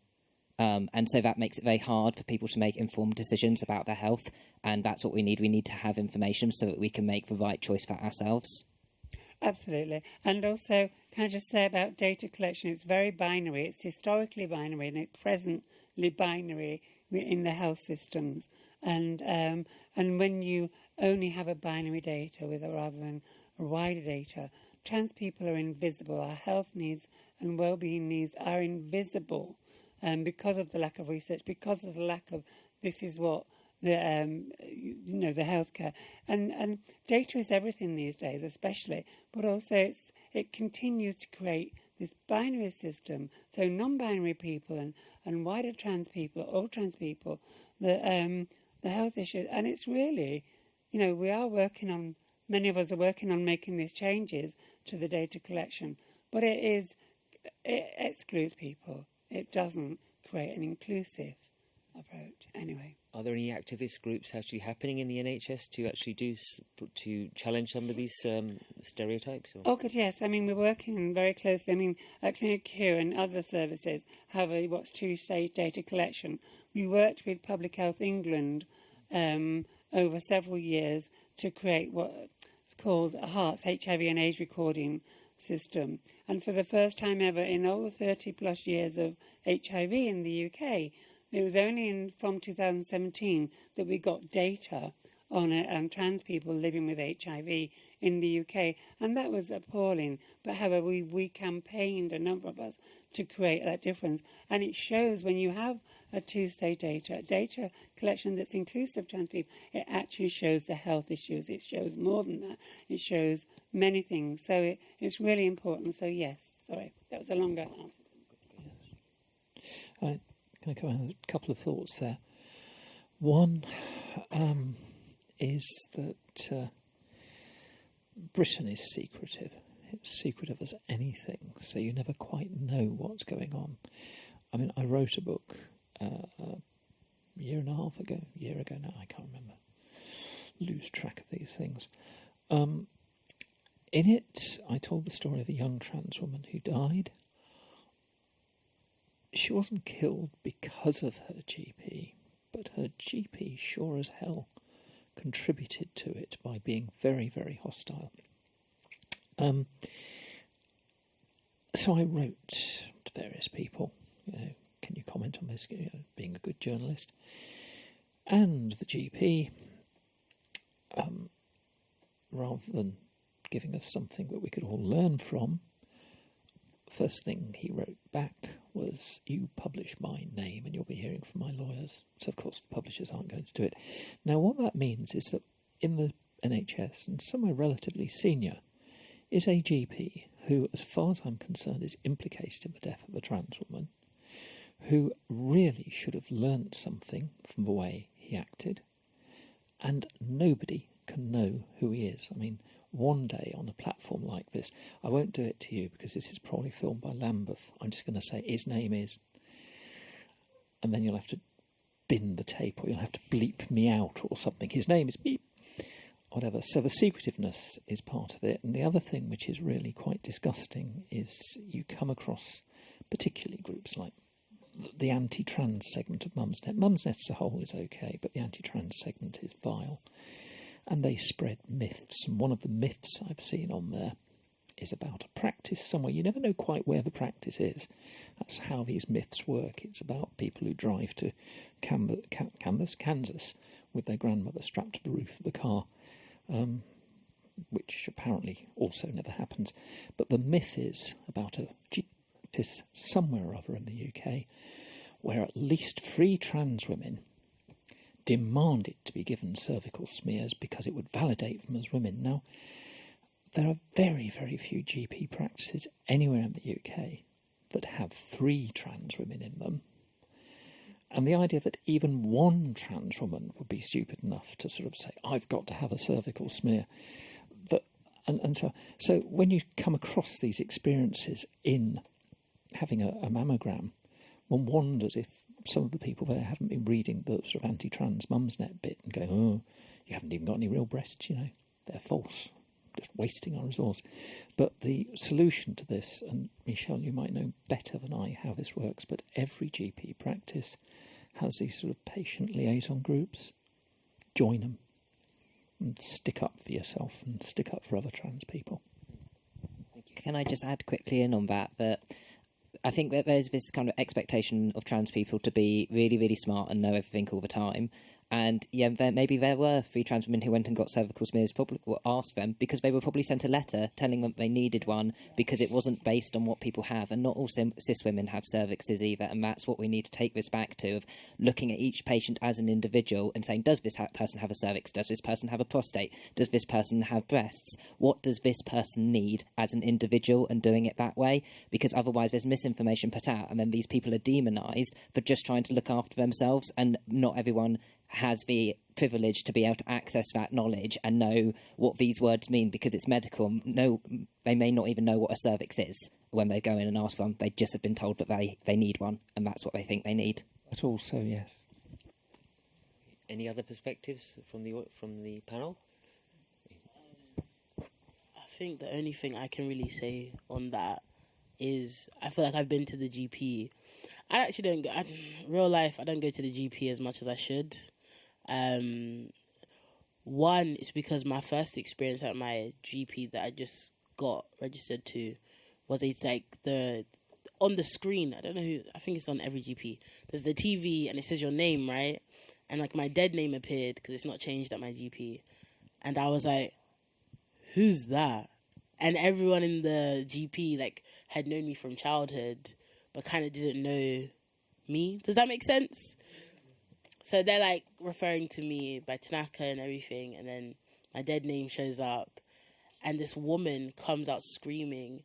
S3: And so that makes it very hard for people to make informed decisions about their health. And that's what we need. We need to have information so that we can make the right choice for ourselves.
S2: Absolutely. And also, can I just say about data collection, it's very binary. It's historically binary and it's presently binary in the health systems. And when you only have a binary data rather than a wider data, trans people are invisible. Our health needs and well-being needs are invisible because of the lack of research, because of the lack of this is what the healthcare and data is everything these days, especially, but also it continues to create this binary system. So non-binary people and wider trans people, all trans people, the health issues, and it's really, we are working on. Many of us are working on making these changes to the data collection, but it is excludes people. It doesn't create an inclusive approach. Anyway.
S1: Are there any activist groups actually happening in the NHS to actually to challenge some of these stereotypes? Or?
S2: Oh, good, yes. I mean, we're working very closely. I mean, at Clinic Q and other services have what's two-stage data collection. We worked with Public Health England over several years to create what's called a HEARTS, HIV and AIDS recording system. And for the first time ever in over 30-plus years of HIV in the UK, it was only from 2017 that we got data on trans people living with HIV in the UK, and that was appalling. But however, we campaigned, a number of us, to create that difference. And it shows when you have a two-stage data collection that's inclusive of trans people, it actually shows the health issues. It shows more than that. It shows many things. So it's really important. So yes, sorry, that was a longer answer.
S4: Right. Can I come in? A couple of thoughts there. One is that Britain is secretive. It's secretive as anything, so you never quite know what's going on. I mean, I wrote a book a year ago now, I can't remember. Lose track of these things. In it, I told the story of a young trans woman who died. She wasn't killed because of her GP, but her GP sure as hell contributed to it by being very, very hostile. So I wrote to various people, can you comment on this, being a good journalist? And the GP, rather than giving us something that we could all learn from, first thing he wrote back was, you publish my name and you'll be hearing from my lawyers. So, of course, the publishers aren't going to do it. Now, what that means is that in the NHS, and somewhere relatively senior, is a GP who, as far as I'm concerned, is implicated in the death of a trans woman, who really should have learnt something from the way he acted, and nobody can know who he is. I mean, one day on a platform like this, I won't do it to you because this is probably filmed by Lambeth. I'm just going to say his name is, and then you'll have to bin the tape, or you'll have to bleep me out or something. His name is beep, whatever. So the secretiveness is part of it. And the other thing, which is really quite disgusting, is you come across particularly groups like the anti-trans segment of Mumsnet. Mumsnet as a whole is okay, but the anti-trans segment is vile. And they spread myths, and one of the myths I've seen on there is about a practice somewhere. You never know quite where the practice is. That's how these myths work. It's about people who drive to Kansas, with their grandmother strapped to the roof of the car, which apparently also never happens. But the myth is about a practice somewhere or other in the UK where at least 3 trans women demanded to be given cervical smears because it would validate them as women. Now, there are very, very few GP practices anywhere in the UK that have 3 trans women in them. And the idea that even one trans woman would be stupid enough to sort of say, I've got to have a cervical smear. So when you come across these experiences in having a mammogram, one wonders if some of the people there haven't been reading the sort of anti-trans Mumsnet bit and going, oh, you haven't even got any real breasts, they're false, just wasting our resource. But the solution to this, and Michelle, you might know better than I how this works, but every GP practice has these sort of patient liaison groups. Join them and stick up for yourself and stick up for other trans people.
S3: Can I just add quickly in on that I think that there's this kind of expectation of trans people to be really, really smart and know everything all the time. And maybe there were 3 trans women who went and got cervical smears, probably were asked them because they were probably sent a letter telling them they needed one because it wasn't based on what people have. And not all cis women have cervixes either. And that's what we need to take this back to, of looking at each patient as an individual and saying, does this person have a cervix? Does this person have a prostate? Does this person have breasts? What does this person need as an individual, and doing it that way? Because otherwise there's misinformation put out and then these people are demonised for just trying to look after themselves, and not everyone has the privilege to be able to access that knowledge and know what these words mean because it's medical. No, they may not even know what a cervix is, when they go in and ask for one. They just have been told that they need one, and that's what they think they need.
S4: But also, yes.
S1: Any other perspectives from the panel?
S5: I think the only thing I can really say on that is I feel like I've been to the GP. I actually don't go, real life, I don't go to the GP as much as I should. One is because my first experience at my GP that I just got registered to was it's like on the screen, I don't know who, I think it's on every GP. There's the TV and it says your name, right? And like my dead name appeared because it's not changed at my GP. And I was like, who's that? And everyone in the GP like had known me from childhood, but kind of didn't know me. Does that make sense? So they're like referring to me by Tanaka and everything, and then my dead name shows up, and this woman comes out screaming,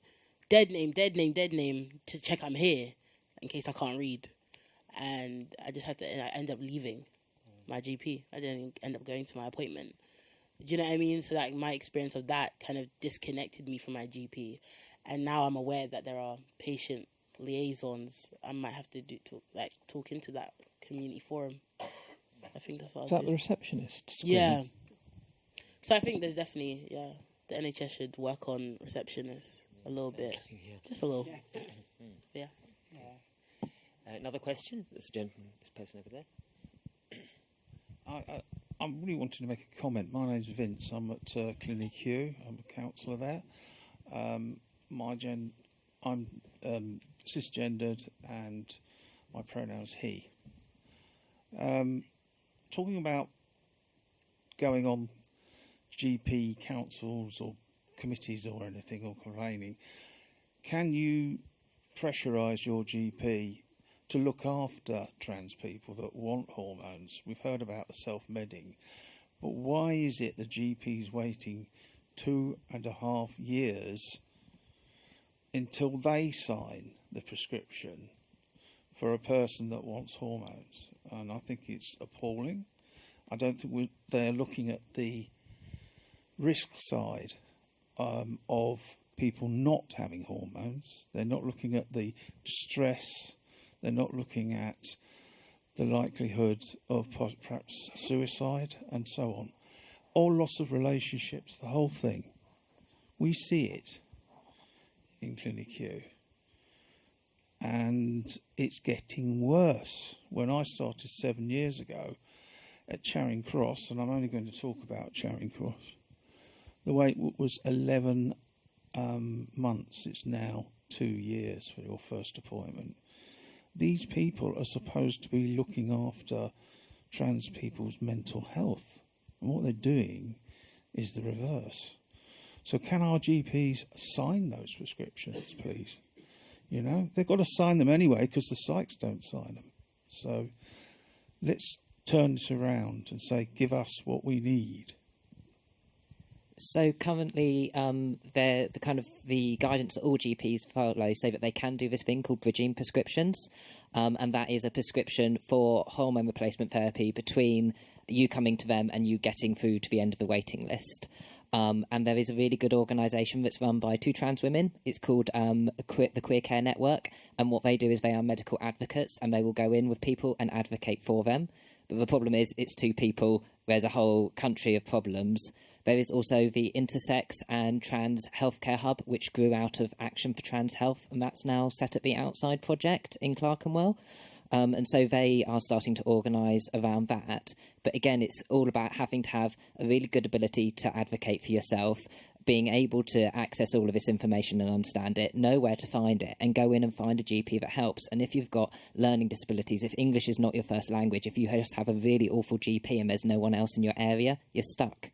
S5: dead name, dead name, dead name, to check I'm here, in case I can't read. And I just had to, I end up leaving my GP. I didn't end up going to my appointment. Do you know what I mean? So like my experience of that kind of disconnected me from my GP. And now I'm aware that there are patient liaisons. I might have to talk into that community forum. I think that's what
S4: Is that the receptionist?
S5: Yeah. So I think there's definitely, the NHS should work on receptionists a little bit.
S1: Yeah.
S5: Just a little. Yeah.
S1: Another question? This person over there.
S8: I really wanted to make a comment. My name's Vince. I'm at Clinic Q. I'm a counsellor there. I'm cisgendered and my pronoun's he. Talking about going on GP councils or committees or anything or complaining, can you pressurise your GP to look after trans people that want hormones? We've heard about the self-medding, but why is it the GP's waiting 2.5 years until they sign the prescription for a person that wants hormones? And I think it's appalling. I don't think they're looking at the risk side of people not having hormones. They're not looking at the stress. They're not looking at the likelihood of perhaps suicide and so on. Or loss of relationships, the whole thing. We see it in Clinic Q. And it's getting worse. When I started 7 years ago at Charing Cross, and I'm only going to talk about Charing Cross, the wait was 11 months. It's now 2 years for your first appointment. These people are supposed to be looking after trans people's mental health. And what they're doing is the reverse. So can our GPs sign those prescriptions, please? You know, they've got to sign them anyway because the psychs don't sign them. So let's turn this around and say, give us what we need.
S3: So currently, the guidance that all GPs follow say that they can do this thing called bridging prescriptions, and that is a prescription for hormone replacement therapy between you coming to them and you getting through to the end of the waiting list. And there is a really good organisation that's run by 2 trans women. It's called the Queer Care Network, and what they do is they are medical advocates, and they will go in with people and advocate for them. But the problem is, it's 2 people. There's a whole country of problems. There is also the Intersex and Trans Healthcare Hub, which grew out of Action for Trans Health, and that's now set at the Outside Project in Clerkenwell. And so they are starting to organise around that. But again, it's all about having to have a really good ability to advocate for yourself, being able to access all of this information and understand it, know where to find it, and go in and find a GP that helps. And if you've got learning disabilities, if English is not your first language, if you just have a really awful GP and there's no one else in your area, you're stuck.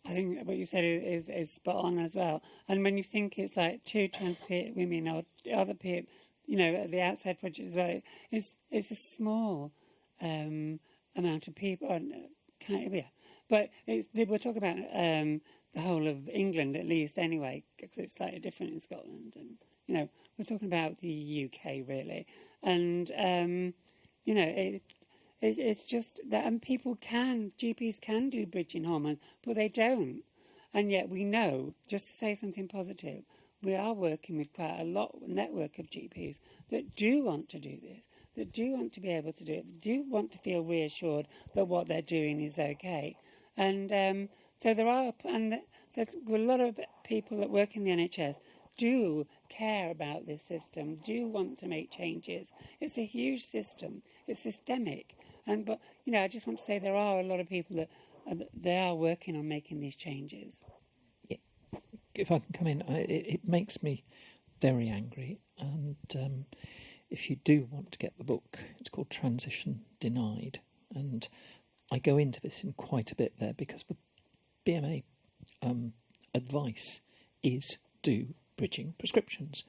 S2: I think what you said is spot on as well. And when you think it's like 2 trans women or other people, you know, at the Outside Project as well, it's a small amount of people. But we're talking about the whole of England, at least, anyway, because it's slightly different in Scotland. And, you know, we're talking about the UK, really. And, you know, it's just that, and GPs can do bridging hormones, but they don't. And yet we know, just to say something positive, we are working with quite a network of GPs that do want to do this, that do want to be able to do it, do want to feel reassured that what they're doing is okay. And so there are, and there's a lot of people that work in the NHS do care about this system, do want to make changes. It's a huge system. It's systemic. But I just want to say there are a lot of people that they are working on making these changes.
S4: If I can come in, it makes me very angry. And if you do want to get the book, it's called Transition Denied. And I go into this in quite a bit there because the BMA advice is do bridging prescriptions,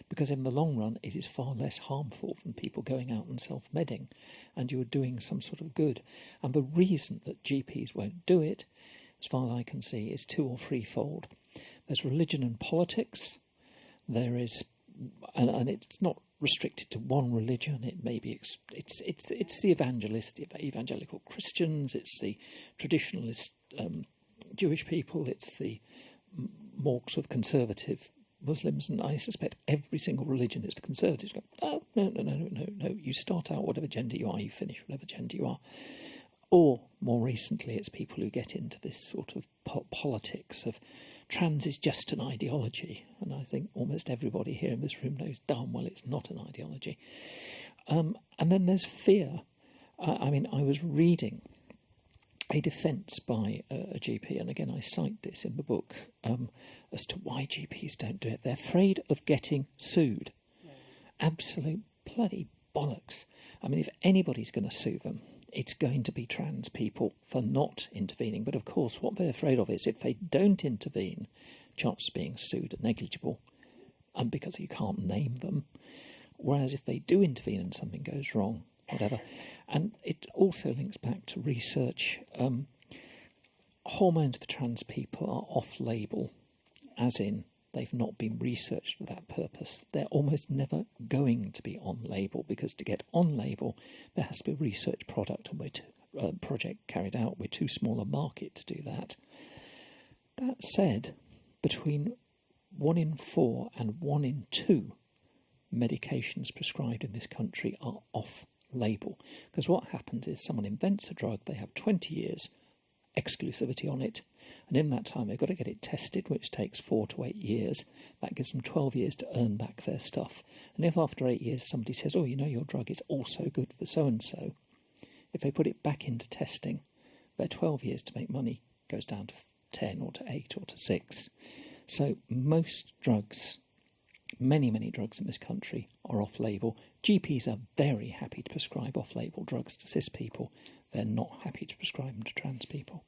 S4: because in the long run it is far less harmful than people going out and self-medding, and you are doing some sort of good. And the reason that GPs won't do it, as far as I can see, is two or threefold. There's religion and politics. There is, and it's not restricted to one religion. It may be it's the evangelical Christians. It's the traditionalist Jewish people. It's the more sort of conservative Muslims, and I suspect every single religion is the conservatives go, oh, no. You start out whatever gender you are, you finish whatever gender you are. Or, more recently, it's people who get into this sort of politics of trans is just an ideology. And I think almost everybody here in this room knows darn well it's not an ideology. And then there's fear. I was reading a defence by a GP, and again I cite this in the book, as to why GPs don't do it. They're afraid of getting sued. Absolute bloody bollocks. If anybody's going to sue them, it's going to be trans people for not intervening. But of course, what they're afraid of is if they don't intervene, chances of being sued are negligible, and because you can't name them. Whereas if they do intervene and something goes wrong, whatever. And it also links back to research. Hormones for trans people are off-label, as in they've not been researched for that purpose. They're almost never going to be on-label, because to get on-label, there has to be a research product and project carried out. We're too small a market to do that. That said, between 1 in 4 and 1 in 2 medications prescribed in this country are off-label. Because what happens is someone invents a drug, they have 20 years exclusivity on it, and in that time they've got to get it tested, which takes 4 to 8 years. That gives them 12 years to earn back their stuff. And if after 8 years somebody says, oh, your drug is also good for so-and-so, if they put it back into testing, their 12 years to make money goes down to 10 or to 8 or to 6. So most drugs, many drugs in this country are off-label. GPs are very happy to prescribe off-label drugs to cis people. They're not happy to prescribe them to trans people.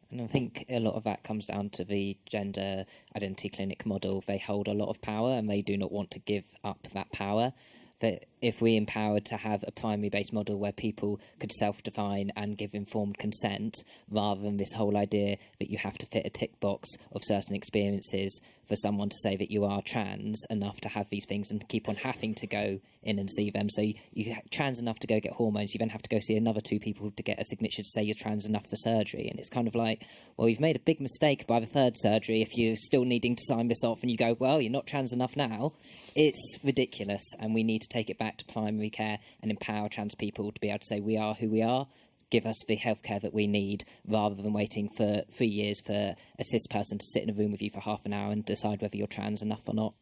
S3: And I think a lot of that comes down to the gender identity clinic model. They hold a lot of power and they do not want to give up that power. That if we empowered to have a primary-based model where people could self-define and give informed consent, rather than this whole idea that you have to fit a tick box of certain experiences for someone to say that you are trans enough to have these things and keep on having to go in and see them. So you're trans enough to go get hormones, you then have to go see another 2 people to get a signature to say you're trans enough for surgery. And it's kind of like, well, you've made a big mistake by the 3rd surgery if you're still needing to sign this off and you go, well, you're not trans enough now. It's ridiculous, and we need to take it back to primary care and empower trans people to be able to say we are who we are, give us the healthcare that we need, rather than waiting for 3 years for a cis person to sit in a room with you for half an hour and decide whether you're trans enough or not.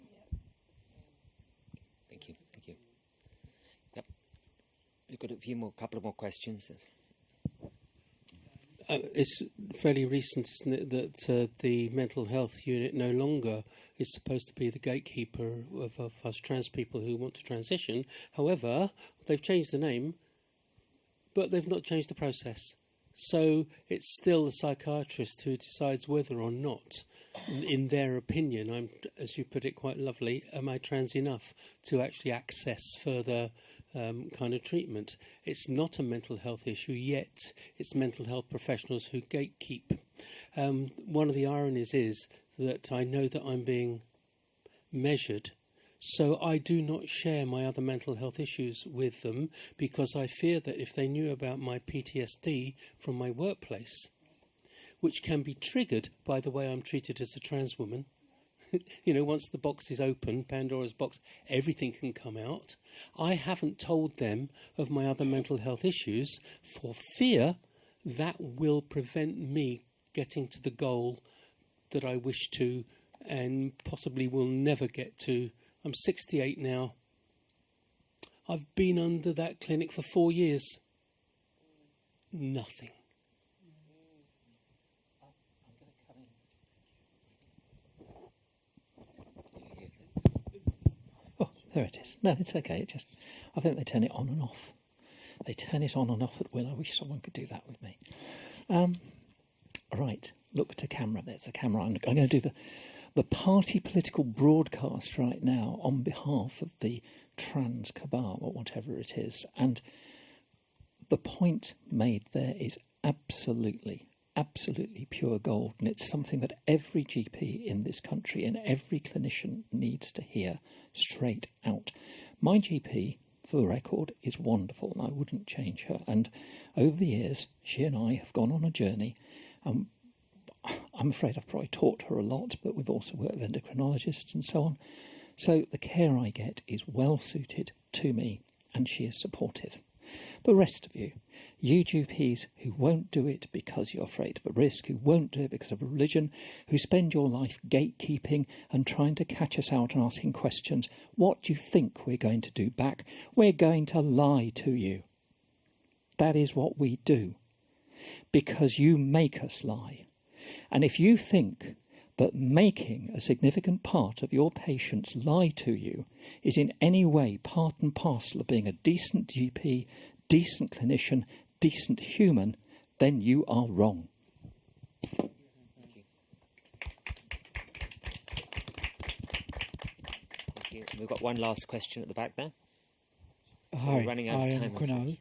S1: Thank you. Yep. We've got couple of more questions.
S7: It's fairly recent, isn't it, that the mental health unit no longer is supposed to be the gatekeeper of us trans people who want to transition. However, they've changed the name, but they've not changed the process. So it's still the psychiatrist who decides whether or not, in their opinion, as you put it quite lovely, am I trans enough to actually access further kind of treatment. It's not a mental health issue, yet it's mental health professionals who gatekeep. One of the ironies is that I know that I'm being measured, so I do not share my other mental health issues with them, because I fear that if they knew about my PTSD from my workplace, which can be triggered by the way I'm treated as a trans woman, once the box is open, Pandora's box, everything can come out. I haven't told them of my other mental health issues for fear that will prevent me getting to the goal that I wish to and possibly will never get to. I'm 68 now. I've been under that clinic for 4 years. Nothing.
S4: Oh, there it is. No, it's okay. I think they turn it on and off. They turn it on and off at will. I wish someone could do that with me. Right, look to camera. There's a camera. I'm going to do the party political broadcast right now on behalf of the trans cabal or whatever it is. And the point made there is absolutely pure gold. And it's something that every GP in this country and every clinician needs to hear straight out. My GP, for the record, is wonderful and I wouldn't change her. And over the years, she and I have gone on a journey. I'm afraid I've probably taught her a lot, but we've also worked with endocrinologists and so on. So the care I get is well suited to me and she is supportive. The rest of you GPs who won't do it because you're afraid of a risk, who won't do it because of a religion, who spend your life gatekeeping and trying to catch us out and asking questions, what do you think we're going to do back? We're going to lie to you. That is what we do. Because you make us lie. And if you think that making a significant part of your patients lie to you is in any way part and parcel of being a decent GP, decent clinician, decent human, then you are wrong.
S1: Thank you. We've got one last question at the back there.
S9: Hi,
S1: We're running out
S9: I
S1: of
S9: am
S1: time,
S9: Kunal.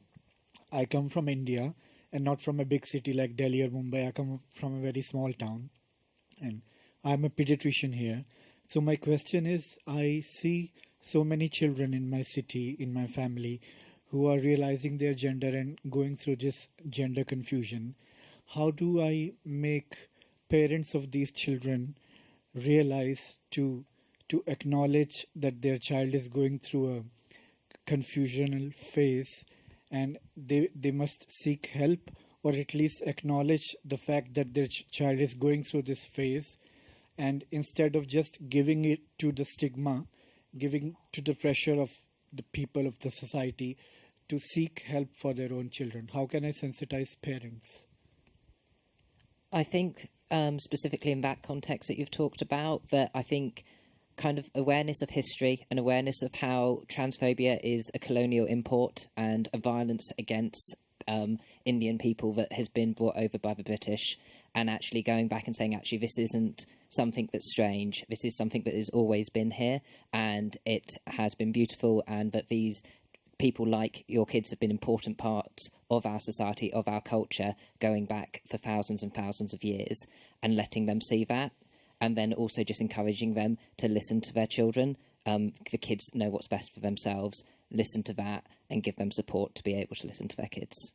S9: I come from India and not from a big city like Delhi or Mumbai. I come from a very small town and I'm a pediatrician here. So my question is, I see so many children in my city, in my family, who are realizing their gender and going through this gender confusion. How do I make parents of these children realize to acknowledge that their child is going through a confusional phase and they must seek help, or at least acknowledge the fact that their child is going through this phase, and instead of just giving it to the stigma, giving to the pressure of the people of the society, to seek help for their own children? How can I sensitize parents?
S3: I think specifically in that context that you've talked about, that I think kind of awareness of history and awareness of how transphobia is a colonial import and a violence against Indian people that has been brought over by the British, and actually going back and saying, actually, this isn't something that's strange. This is something that has always been here and it has been beautiful, and that these people like your kids have been important parts of our society, of our culture, going back for thousands and thousands of years, and letting them see that. And then also just encouraging them to listen to their children. The kids know what's best for themselves. Listen to that and give them support to be able to listen to their kids.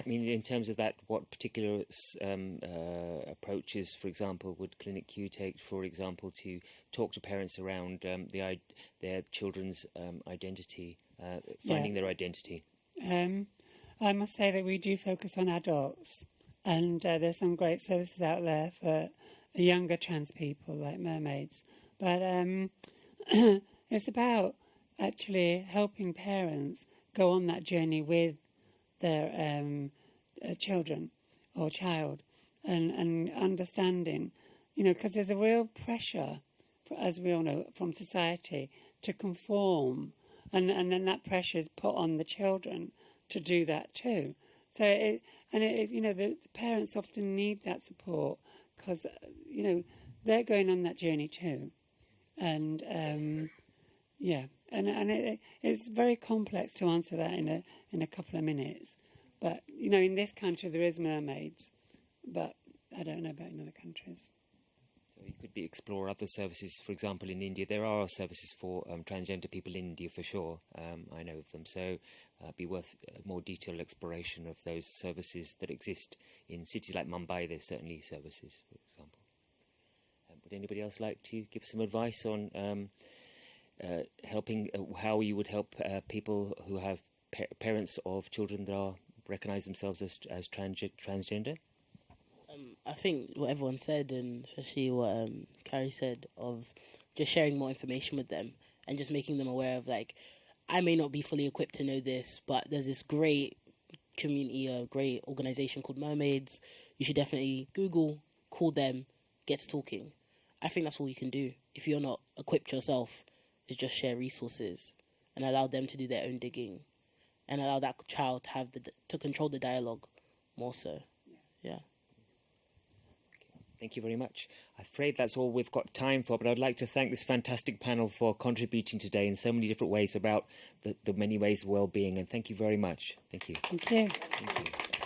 S1: In terms of that, what particular approaches, for example, would Clinic Q take, for example, to talk to parents around their children's identity, finding their identity?
S2: I must say that we do focus on adults, and there's some great services out there for younger trans people, like mermaids. But it's about actually helping parents go on that journey with their children or child, and understanding, because there's a real pressure, as we all know, from society to conform, and then that pressure is put on the children to do that too. So the parents often need that support because they're going on that journey too, and it's very complex to answer that in a couple of minutes. But in this country there is mermaids, but I don't know about in other countries.
S1: So You could explore other services. For example, in India, there are services for transgender people in India for sure. I know of them. So be worth more detailed exploration of those services that exist in cities like Mumbai. There's certainly services, for example. Would anybody else like to give some advice on helping, how you would help people who have parents of children that are recognise themselves as transgender?
S5: I think what everyone said, and especially what Carrie said, of just sharing more information with them and just making them aware of, like, I may not be fully equipped to know this, but there's this great community, a great organisation called Mermaids. You should definitely Google, call them, get to talking. I think that's all you can do. If you're not equipped yourself, is just share resources and allow them to do their own digging and allow that child to have to control the dialogue more so. Yeah.
S1: Thank you very much. I'm afraid that's all we've got time for, but I'd like to thank this fantastic panel for contributing today in so many different ways about the many ways of well-being, and thank you very much. Thank you.
S2: Thank you.
S1: Thank you.